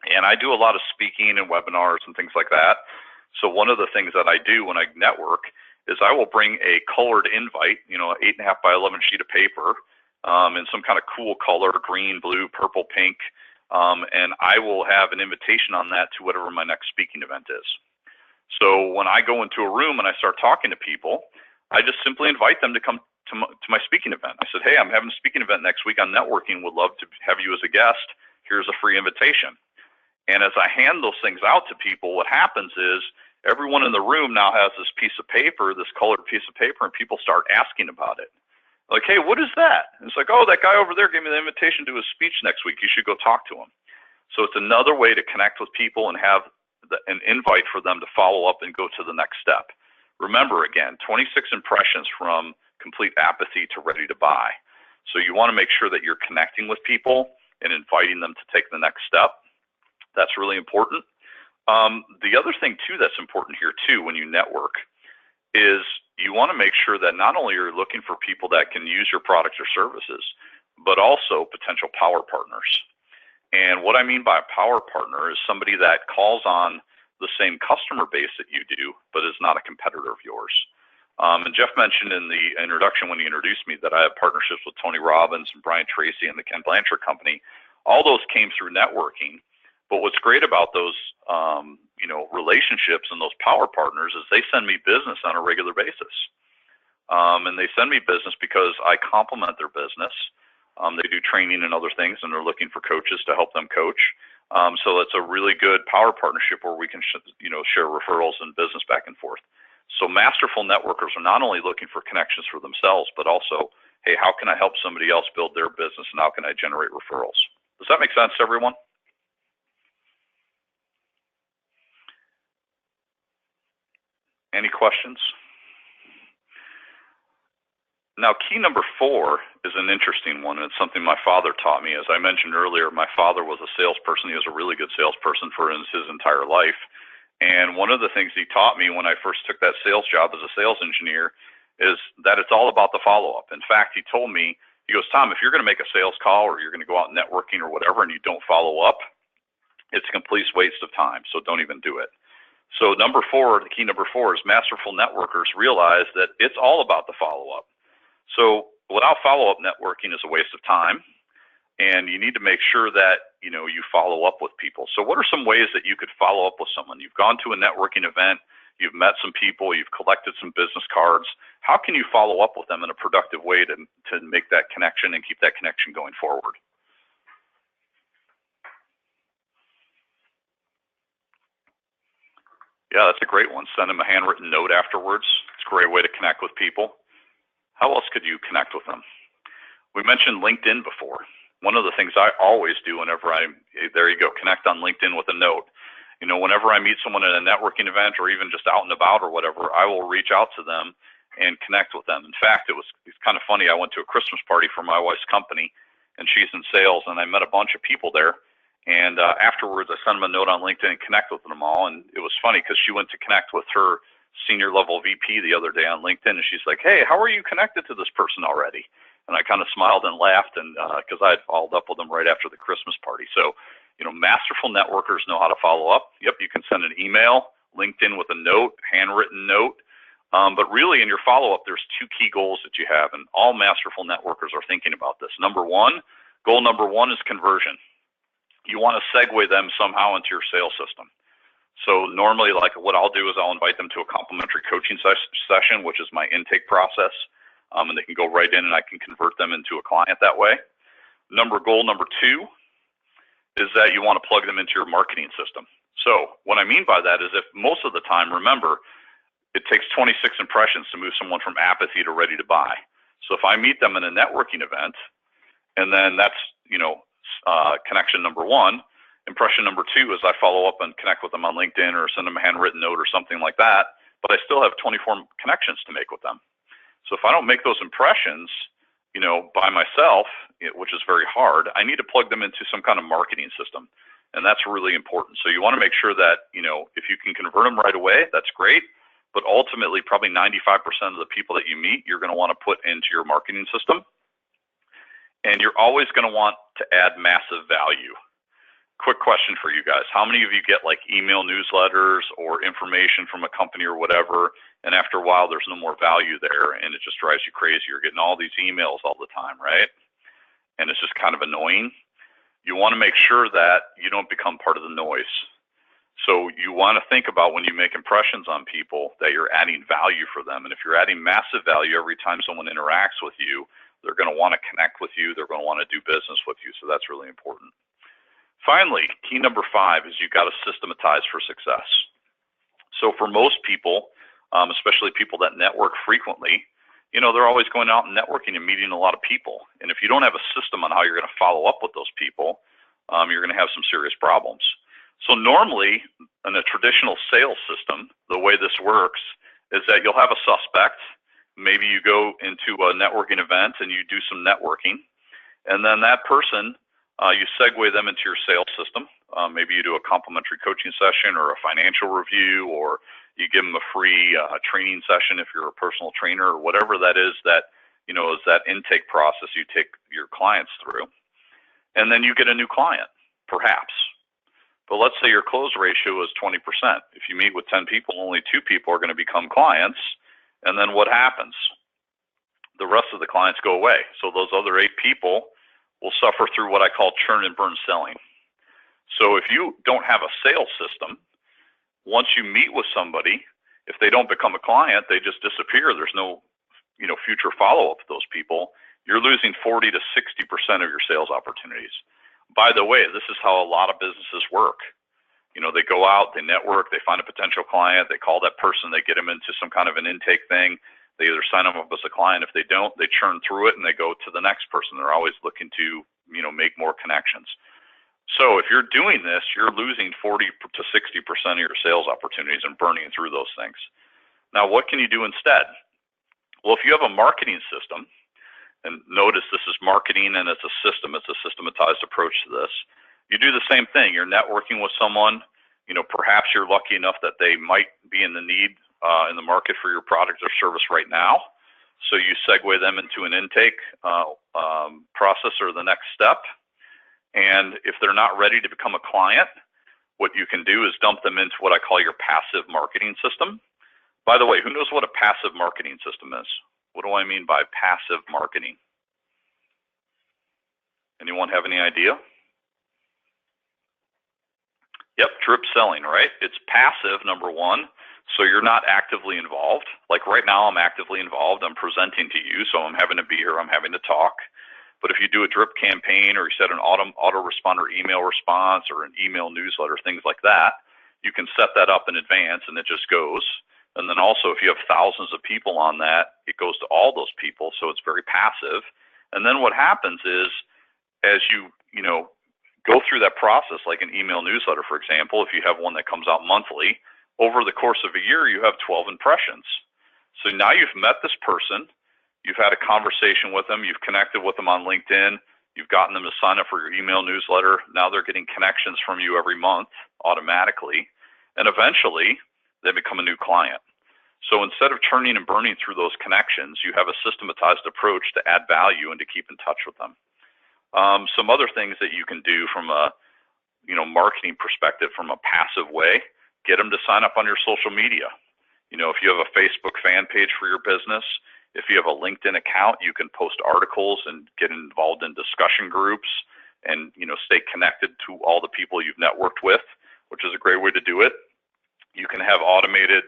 And I do a lot of speaking and webinars and things like that. So one of the things that I do when I network is I will bring a colored invite, an 8.5 by 11 sheet of paper in some kind of cool color, green, blue, purple, pink, and I will have an invitation on that to whatever my next speaking event is. So when I go into a room and I start talking to people, I just simply invite them to come to my speaking event. I said, hey, I'm having a speaking event next week on networking, would love to have you as a guest. Here's a free invitation. And as I hand those things out to people, what happens is everyone in the room now has this piece of paper, this colored piece of paper, and people start asking about it. Like, hey, what is that? And it's like, oh, that guy over there gave me the invitation to his speech next week. You should go talk to him. So it's another way to connect with people and have an invite for them to follow up and go to the next step. Remember, again, 26 impressions from complete apathy to ready to buy. So you want to make sure that you're connecting with people and inviting them to take the next step. That's really important. The other thing, too, that's important here, too, when you network is you want to make sure that not only are you looking for people that can use your products or services, but also potential power partners. And what I mean by a power partner is somebody that calls on the same customer base that you do, but is not a competitor of yours. And Jeff mentioned in the introduction when he introduced me that I have partnerships with Tony Robbins and Brian Tracy and the Ken Blanchard Company. All those came through networking. But what's great about those, relationships and those power partners is they send me business on a regular basis. And they send me business because I complement their business. They do training and other things, and they're looking for coaches to help them coach. So it's a really good power partnership where we can, share referrals and business back and forth. So masterful networkers are not only looking for connections for themselves, but also, hey, how can I help somebody else build their business, and how can I generate referrals? Does that make sense to everyone? Any questions? Now, key number 4 is an interesting one, and it's something my father taught me. As I mentioned earlier, my father was a salesperson. He was a really good salesperson for his entire life. And one of the things he taught me when I first took that sales job as a sales engineer is that it's all about the follow-up. In fact, he told me, he goes, Tom, if you're going to make a sales call or you're going to go out networking or whatever and you don't follow up, it's a complete waste of time, so don't even do it. So number 4, the key number 4 is masterful networkers realize that it's all about the follow-up. So without follow-up, networking is a waste of time, and you need to make sure that you follow up with people. So what are some ways that you could follow up with someone? You've gone to a networking event, you've met some people, you've collected some business cards. How can you follow up with them in a productive way to make that connection and keep that connection going forward? Yeah, that's a great one. Send them a handwritten note afterwards. It's a great way to connect with people. How else could you connect with them? We mentioned LinkedIn before. One of the things I always do whenever there you go, connect on LinkedIn with a note. You know, whenever I meet someone at a networking event or even just out and about or whatever, I will reach out to them and connect with them. In fact, it's kind of funny. I went to a Christmas party for my wife's company, and she's in sales, and I met a bunch of people there. And afterwards, I sent them a note on LinkedIn and connect with them all. And it was funny because she went to connect with her senior level VP the other day on LinkedIn, and she's like, "Hey, how are you connected to this person already?" And I kind of smiled and laughed, and because I had followed up with them right after the Christmas party. So, you know, masterful networkers know how to follow up. Yep, you can send an email, LinkedIn with a note, handwritten note. But really, in your follow-up, there's two key goals that you have, and all masterful networkers are thinking about this. Goal number one is conversion. You want to segue them somehow into your sales system. So normally, like what I'll do is I'll invite them to a complimentary coaching session, which is my intake process, and they can go right in and I can convert them into a client that way. Goal number two is that you want to plug them into your marketing system. So what I mean by that is if most of the time, remember, it takes 26 impressions to move someone from apathy to ready to buy. So if I meet them in a networking event, and then that's, you know, connection number one. Impression number two is I follow up and connect with them on LinkedIn or send them a handwritten note or something like that, but I still have 24 connections to make with them. So if I don't make those impressions, you know, by myself, which is very hard, I need to plug them into some kind of marketing system, and that's really important. So you want to make sure that, you know, if you can convert them right away, that's great, but ultimately probably 95% of the people that you meet, you're going to want to put into your marketing system. And you're always going to want to add massive value. Quick question for you guys. How many of you get like email newsletters or information from a company or whatever, and after a while there's no more value there and it just drives you crazy? You're getting all these emails all the time, right? And it's just kind of annoying. You want to make sure that you don't become part of the noise. So you want to think about when you make impressions on people that you're adding value for them. And if you're adding massive value every time someone interacts with you, they're going to want to connect with you. They're going to want to do business with you. So that's really important. Finally, key number 5 is you've got to systematize for success. So for most people, especially people that network frequently, you know, they're always going out and networking and meeting a lot of people. And if you don't have a system on how you're going to follow up with those people, you're going to have some serious problems. So normally in a traditional sales system, the way this works is that you'll have a suspect. Maybe you go into a networking event and you do some networking, and then that person, you segue them into your sales system. Maybe you do a complimentary coaching session or a financial review, or you give them a free training session if you're a personal trainer, or whatever that is that, you know, is that intake process you take your clients through. And then you get a new client, perhaps. But let's say your close ratio is 20%. If you meet with 10 people, only 2 people are going to become clients. And then what happens? The rest of the clients go away. So those other 8 people will suffer through what I call churn and burn selling. So if you don't have a sales system, once you meet with somebody, if they don't become a client, they just disappear. There's no, you know, future follow-up with those people. You're losing 40 to 60% of your sales opportunities. By the way, this is how a lot of businesses work. You know, they go out, they network, they find a potential client, they call that person, they get them into some kind of an intake thing. They either sign them up as a client. If they don't, they churn through it and they go to the next person. They're always looking to, you know, make more connections. So if you're doing this, you're losing 40 to 60% of your sales opportunities and burning through those things. Now, what can you do instead? Well, if you have a marketing system, and notice this is marketing and it's a system, it's a systematized approach to this. You do the same thing. You're networking with someone, you know, perhaps you're lucky enough that they might be in the need in the market for your product or service right now. So you segue them into an intake process or the next step. And if they're not ready to become a client, what you can do is dump them into what I call your passive marketing system. By the way, who knows what a passive marketing system is? What do I mean by passive marketing? Anyone have any idea? Yep, drip selling, right? It's passive, number one, so you're not actively involved. Like right now, I'm actively involved. I'm presenting to you, so I'm having to be here. I'm having to talk. But if you do a drip campaign or you set an autoresponder email response or an email newsletter, things like that, you can set that up in advance and it just goes. And then also if you have thousands of people on that, it goes to all those people, so it's very passive. And then what happens is, as you go through that process, like an email newsletter, for example, if you have one that comes out monthly, over the course of a year, you have 12 impressions. So now you've met this person, you've had a conversation with them, you've connected with them on LinkedIn, you've gotten them to sign up for your email newsletter. Now they're getting connections from you every month automatically, and eventually they become a new client. So instead of churning and burning through those connections, you have a systematized approach to add value and to keep in touch with them. Some other things that you can do from a marketing perspective, from a passive way, get them to sign up on your social media. If you have a Facebook fan page for your business, if you have a LinkedIn account, you can post articles and get involved in discussion groups and stay connected to all the people you've networked with, which is a great way to do it. You can have automated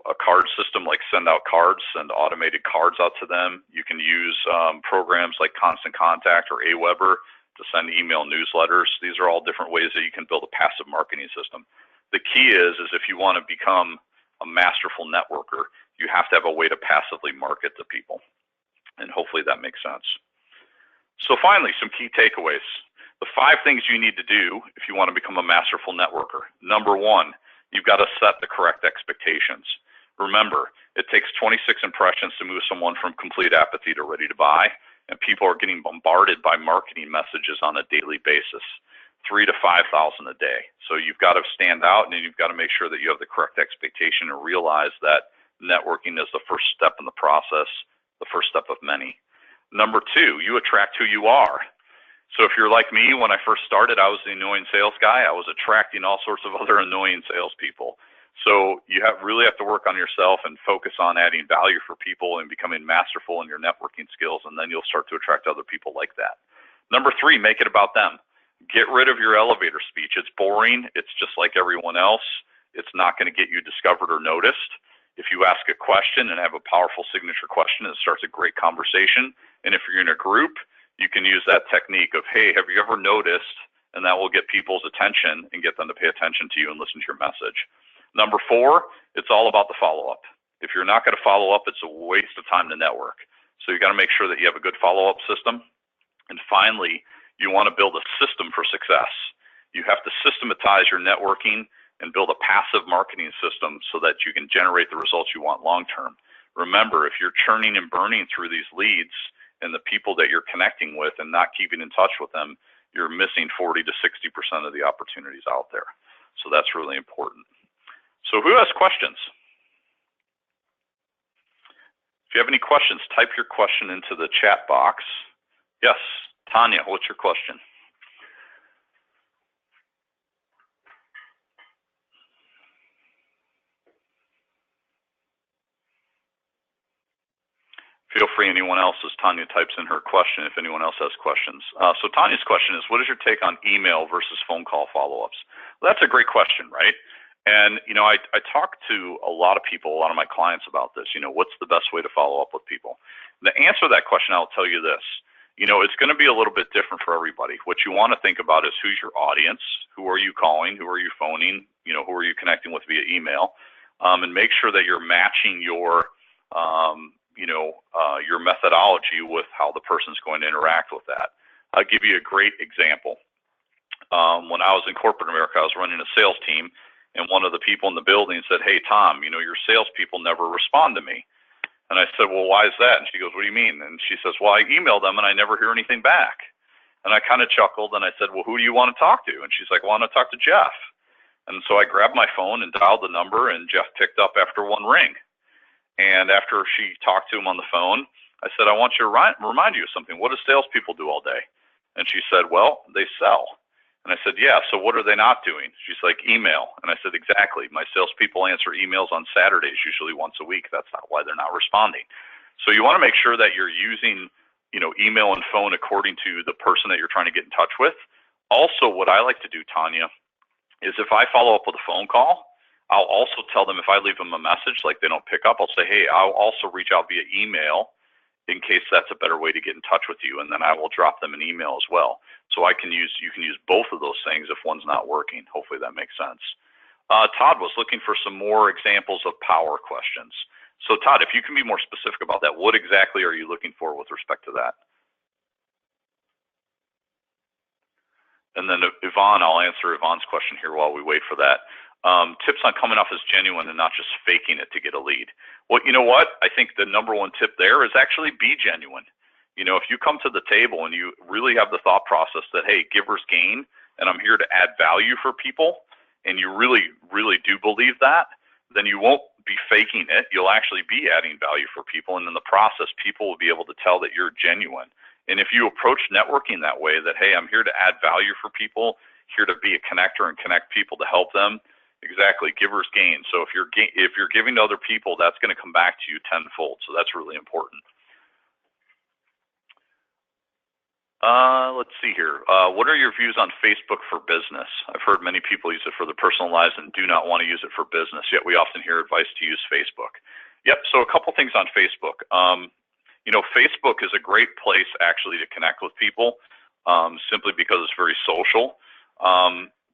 a card system, like send out cards, send automated cards out to them. You can use programs like Constant Contact or Aweber to send email newsletters. These are all different ways that you can build a passive marketing system. The key is if you want to become a masterful networker, you have to have a way to passively market to people. And hopefully that makes sense. So finally, some key takeaways. The 5 things you need to do if you want to become a masterful networker. Number 1, you've got to set the correct expectations. Remember, it takes 26 impressions to move someone from complete apathy to ready to buy, and people are getting bombarded by marketing messages on a daily basis, 3,000 to 5,000 a day. So you've got to stand out, and you've got to make sure that you have the correct expectation and realize that networking is the first step in the process, the first step of many. Number 2, you attract who you are. So if you're like me, when I first started, I was the annoying sales guy. I was attracting all sorts of other annoying salespeople. So you really have to work on yourself and focus on adding value for people and becoming masterful in your networking skills, and then you'll start to attract other people like that. Number 3, make it about them. Get rid of your elevator speech. It's boring. It's just like everyone else. It's not going to get you discovered or noticed. If you ask a question and have a powerful signature question, it starts a great conversation. And if you're in a group, you can use that technique of, hey, have you ever noticed? And that will get people's attention and get them to pay attention to you and listen to your message. Number 4, it's all about the follow-up. If you're not going to follow up, it's a waste of time to network. So you got to make sure that you have a good follow-up system. And finally, you want to build a system for success. You have to systematize your networking and build a passive marketing system so that you can generate the results you want long-term. Remember, if you're churning and burning through these leads and the people that you're connecting with and not keeping in touch with them, you're missing 40 to 60% of the opportunities out there. So that's really important. So who has questions? If you have any questions, type your question into the chat box. Yes, Tanya, what's your question? Feel free, anyone else, as Tanya types in her question, if anyone else has questions. So Tanya's question is, what is your take on email versus phone call follow-ups? Well, that's a great question, right? And, I talk to a lot of people, a lot of my clients about this. What's the best way to follow up with people? And to answer that question, I'll tell you this. It's going to be a little bit different for everybody. What you want to think about is who's your audience, who are you calling, who are you phoning, who are you connecting with via email, and make sure that you're matching your methodology with how the person's going to interact with that. I'll give you a great example. When I was in corporate America, I was running a sales team, and one of the people in the building said, "Hey, Tom, your salespeople never respond to me." And I said, "Well, why is that?" And she goes, "What do you mean?" And she says, "Well, I email them and I never hear anything back." And I kind of chuckled and I said, "Well, who do you want to talk to?" And she's like, "Well, I want to talk to Jeff." And so I grabbed my phone and dialed the number, and Jeff picked up after one ring. And after she talked to him on the phone, I said, "I want you to remind you of something. What do salespeople do all day?" And she said, "Well, they sell." And I said, "Yeah, so what are they not doing?" She's like, "Email." And I said, "Exactly. My salespeople answer emails on Saturdays, usually once a week. That's not why they're not responding." So you want to make sure that you're using, email and phone according to the person that you're trying to get in touch with. Also, what I like to do, Tanya, is if I follow up with a phone call, I'll also tell them, if I leave them a message like they don't pick up, I'll say, "Hey, I'll also reach out via email in case that's a better way to get in touch with you, and then I will drop them an email as well. So you can use both of those things if one's not working. Hopefully that makes sense. Todd was looking for some more examples of power questions. So Todd, if you can be more specific about that, what exactly are you looking for with respect to that? And then Yvonne, I'll answer Yvonne's question here while we wait for that. Tips on coming off as genuine and not just faking it to get a lead. Well, you know what? I think the number one tip there is actually be genuine. You know, if you come to the table and you really have the thought process that, hey, givers gain, and I'm here to add value for people, and you really, really do believe that, then you won't be faking it. You'll actually be adding value for people, and in the process, people will be able to tell that you're genuine. And if you approach networking that way, that, hey, I'm here to add value for people, here to be a connector and connect people to help them, exactly, givers gain. So if you're giving to other people, that's going to come back to you tenfold. So that's really important. Let's see here. What are your views on Facebook for business? I've heard many people use it for the personal lives and do not want to use it for business, yet we often hear advice to use Facebook. Yep, so a couple things on Facebook. You know, Facebook is a great place actually to connect with people simply because it's very social.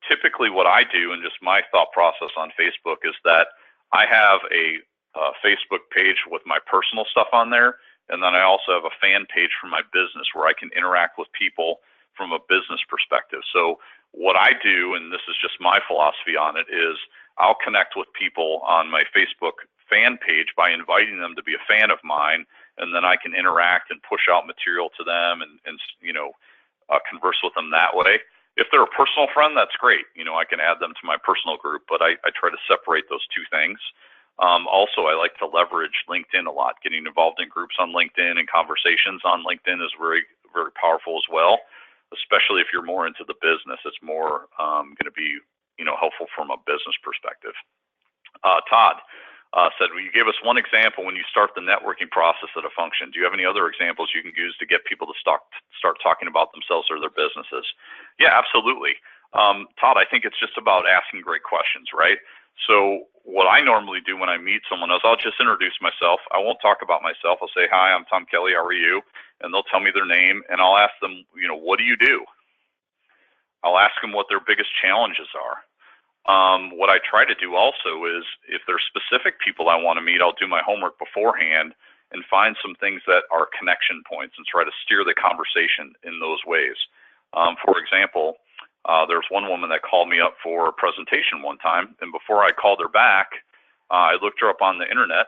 Typically what I do, and just my thought process on Facebook, is that I have a Facebook page with my personal stuff on there, and then I also have a fan page for my business where I can interact with people from a business perspective. So what I do, and this is just my philosophy on it, is I'll connect with people on my Facebook fan page by inviting them to be a fan of mine, and then I can interact and push out material to them and you know, converse with them that way. If they're a personal friend, that's great. You know, I can add them to my personal group, but I try to separate those two things. Also, I like to leverage LinkedIn a lot. Getting involved in groups on LinkedIn and conversations on LinkedIn is very, very powerful as well, especially if you're more into the business. It's more going to be, you know, helpful from a business perspective. Todd said, well, you gave us one example when you start the networking process at a function. Do you have any other examples you can use to get people to start talking about themselves or their businesses? Yeah, absolutely. Todd, I think it's just about asking great questions, right? So what I normally do when I meet someone else, I'll just introduce myself. I won't talk about myself. I'll say, hi, I'm Tom Kelly. How are you? And they'll tell me their name, and I'll ask them, you know, what do you do? I'll ask them what their biggest challenges are. What I try to do also is, if there's specific people I want to meet, I'll do my homework beforehand and find some things that are connection points and try to steer the conversation in those ways. For example, there's one woman that called me up for a presentation one time, and before I called her back, I looked her up on the internet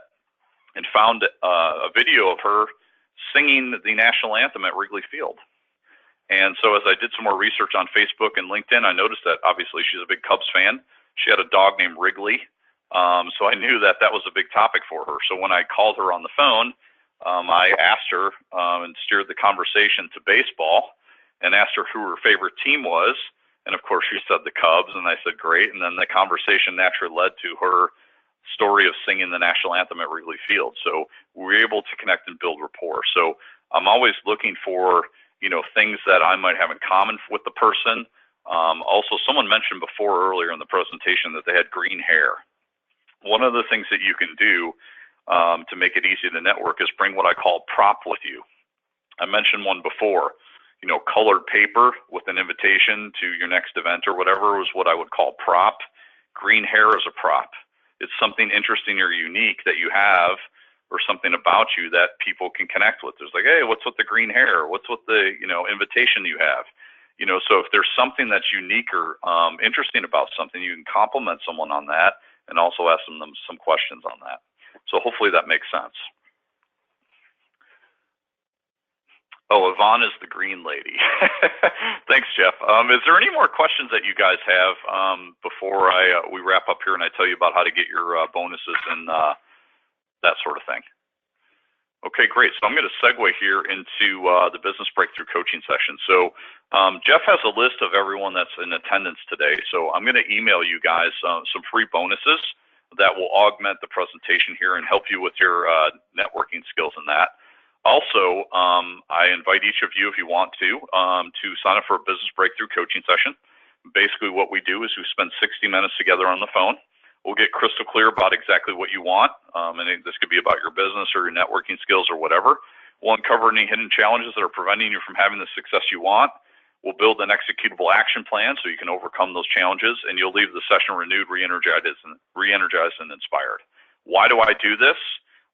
and found a video of her singing the national anthem at Wrigley Field. And so as I did some more research on Facebook and LinkedIn, I noticed that obviously she's a big Cubs fan. She had a dog named Wrigley, so I knew that that was a big topic for her. So when I called her on the phone, I asked her and steered the conversation to baseball and asked her who her favorite team was. And of course she said the Cubs, and I said, great. And then the conversation naturally led to her story of singing the national anthem at Wrigley Field. So we were able to connect and build rapport. So I'm always looking for, you know, things that I might have in common with the person. Also, someone mentioned before earlier in the presentation that they had green hair. One of the things that you can do to make it easy to network is bring what I call prop with you. I mentioned one before. You know, colored paper with an invitation to your next event or whatever was what I would call prop. Green hair is a prop. It's something interesting or unique that you have, or something about you that people can connect with. There's like, hey, what's with the green hair? What's with the, you know, invitation you have? You know, so if there's something that's unique or interesting about something, you can compliment someone on that and also ask them some questions on that. So hopefully that makes sense. Oh, Yvonne is the green lady. Thanks, Jeff. Is there any more questions that you guys have before we wrap up here and I tell you about how to get your bonuses and that sort of thing? Okay, great. So I'm going to segue here into the business breakthrough coaching session. So Jeff has a list of everyone that's in attendance today. So I'm going to email you guys some free bonuses that will augment the presentation here and help you with your networking skills in that. Also, I invite each of you, if you want to sign up for a business breakthrough coaching session. Basically what we do is we spend 60 minutes together on the phone. We'll get crystal clear about exactly what you want, and this could be about your business or your networking skills or whatever. We'll uncover any hidden challenges that are preventing you from having the success you want. We'll build an executable action plan so you can overcome those challenges, and you'll leave the session renewed, re-energized, and inspired. Why do I do this?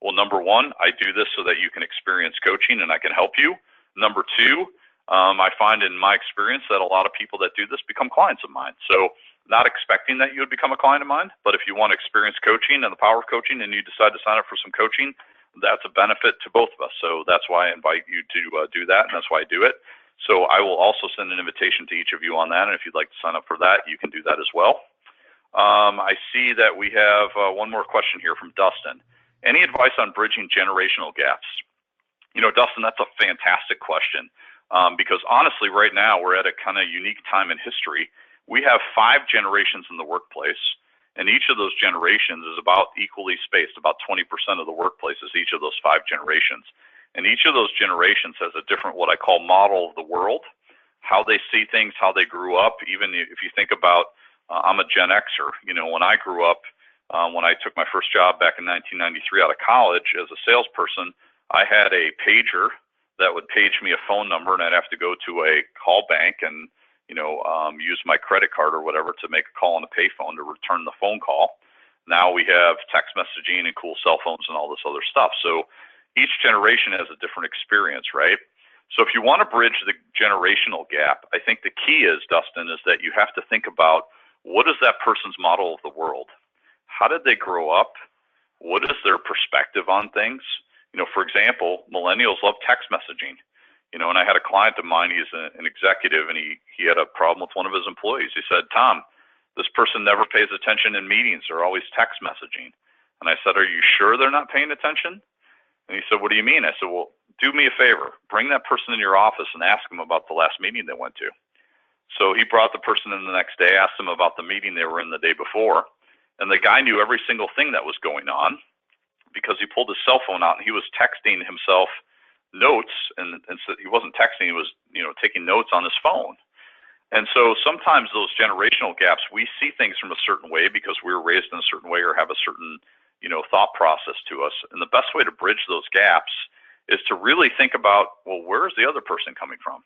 Well, number one, I do this so that you can experience coaching and I can help you. Number two, I find in my experience that a lot of people that do this become clients of mine. So not expecting that you would become a client of mine, but if you want to experience coaching and the power of coaching and you decide to sign up for some coaching, that's a benefit to both of us. So that's why I invite you to do that, and that's why I do it. So I will also send an invitation to each of you on that, and if you'd like to sign up for that, you can do that as well. I see that we have one more question here from Dustin. Any advice on bridging generational gaps? You know, Dustin, that's a fantastic question because honestly, right now, we're at a kind of unique time in history. We have 5 generations in the workplace, and each of those generations is about equally spaced, about 20% of the workplace is each of those 5 generations. And each of those generations has a different, what I call, model of the world, how they see things, how they grew up. Even if you think about, I'm a Gen Xer. You know, when I grew up, when I took my first job back in 1993 out of college as a salesperson, I had a pager that would page me a phone number, and I'd have to go to a call bank and, you know, use my credit card or whatever to make a call on the payphone to return the phone call. Now we have text messaging and cool cell phones and all this other stuff. So each generation has a different experience, right? So if you want to bridge the generational gap, I think the key is, Dustin, is that you have to think about what is that person's model of the world? How did they grow up? What is their perspective on things? You know, for example, millennials love text messaging. You know, and I had a client of mine, he's an executive, and he had a problem with one of his employees. He said, Tom, this person never pays attention in meetings. They're always text messaging. And I said, are you sure they're not paying attention? And he said, what do you mean? I said, well, do me a favor. Bring that person in your office and ask them about the last meeting they went to. So he brought the person in the next day, asked them about the meeting they were in the day before. And the guy knew every single thing that was going on because he pulled his cell phone out and he was texting himself notes. And so he wasn't texting, he was, you know, taking notes on his phone. And so sometimes those generational gaps, we see things from a certain way because we were raised in a certain way or have a certain, you know, thought process to us. And the best way to bridge those gaps is to really think about, well, where's the other person coming from?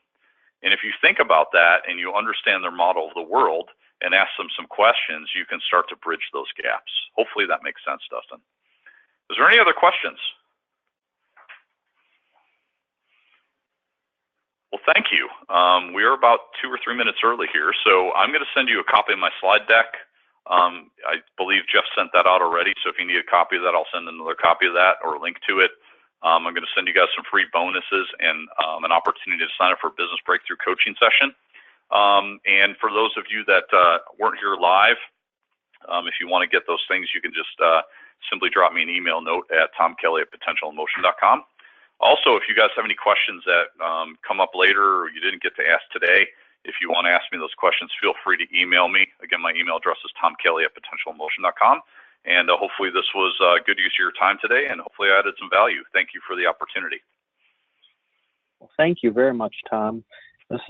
And if you think about that and you understand their model of the world and ask them some questions, you can start to bridge those gaps. Hopefully that makes sense, Dustin. Is there any other questions? Well, thank you. We are about 2 or 3 minutes early here, so I'm going to send you a copy of my slide deck. I believe Jeff sent that out already, so if you need a copy of that, I'll send another copy of that or a link to it. I'm going to send you guys some free bonuses and an opportunity to sign up for a business breakthrough coaching session. And for those of you that weren't here live, if you want to get those things, you can just simply drop me an email note at tomkelly@potentialinmotion.com. Also, if you guys have any questions that come up later or you didn't get to ask today, if you want to ask me those questions, feel free to email me. Again, my email address is tomkelly@potentialinmotion.com. And hopefully this was good use of your time today, and hopefully I added some value. Thank you for the opportunity. Well, thank you very much, Tom. This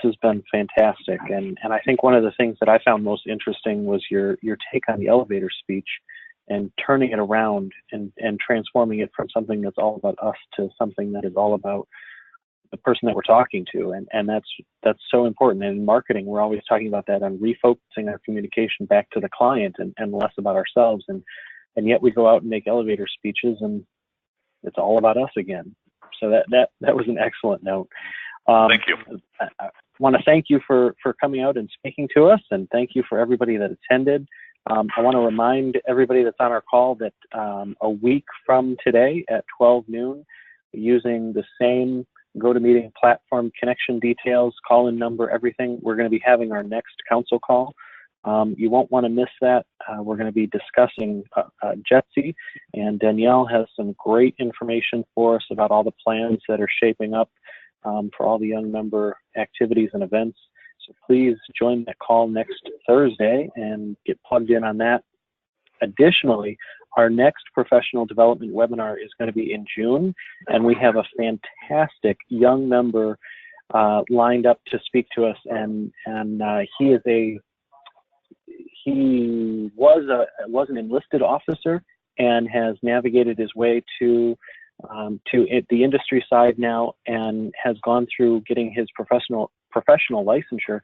has been fantastic, and I think one of the things that I found most interesting was your take on the elevator speech and turning it around and transforming it from something that's all about us to something that is all about the person that we're talking to, and that's so important. And in marketing, we're always talking about that on refocusing our communication back to the client and less about ourselves, and yet we go out and make elevator speeches and it's all about us again. So that was an excellent note. Thank you. I want to thank you for coming out and speaking to us, and thank you for everybody that attended. I want to remind everybody that's on our call that a week from today at 12 noon, using the same GoToMeeting platform, connection details, call-in number, everything, we're going to be having our next council call. You won't want to miss that. We're going to be discussing Jetsy, and Danielle has some great information for us about all the plans that are shaping up for all the young member activities and events. So please join that call next Thursday and get plugged in on that. Additionally, our next professional development webinar is going to be in June, and we have a fantastic young member lined up to speak to us, and he was an enlisted officer and has navigated his way to to the industry side now and has gone through getting his professional licensure,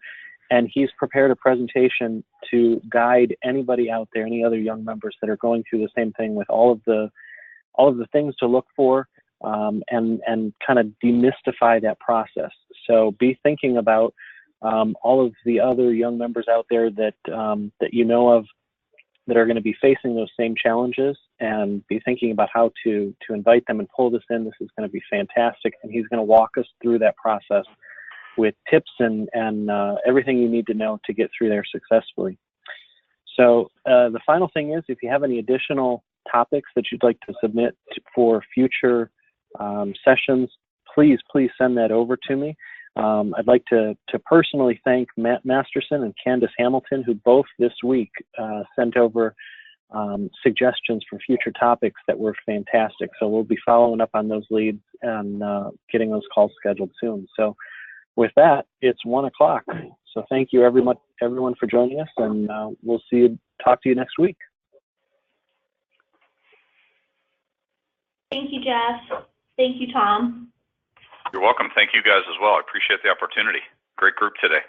and he's prepared a presentation to guide anybody out there, any other young members that are going through the same thing, with all of the things to look for, and kind of demystify that process. So be thinking about all of the other young members out there that that you know of that are going to be facing those same challenges, and be thinking about how to invite them and pull this in. This is going to be fantastic, and he's going to walk us through that process with tips and everything you need to know to get through there successfully. So the final thing is, if you have any additional topics that you'd like to submit for future sessions, please send that over to me. I'd like to personally thank Matt Masterson and Candace Hamilton, who both this week sent over suggestions for future topics that were fantastic. So we'll be following up on those leads and getting those calls scheduled soon. So with that, it's 1 o'clock. So thank you everyone for joining us, and we'll talk to you next week. Thank you, Jeff. Thank you, Tom. You're welcome. Thank you guys as well. I appreciate the opportunity. Great group today.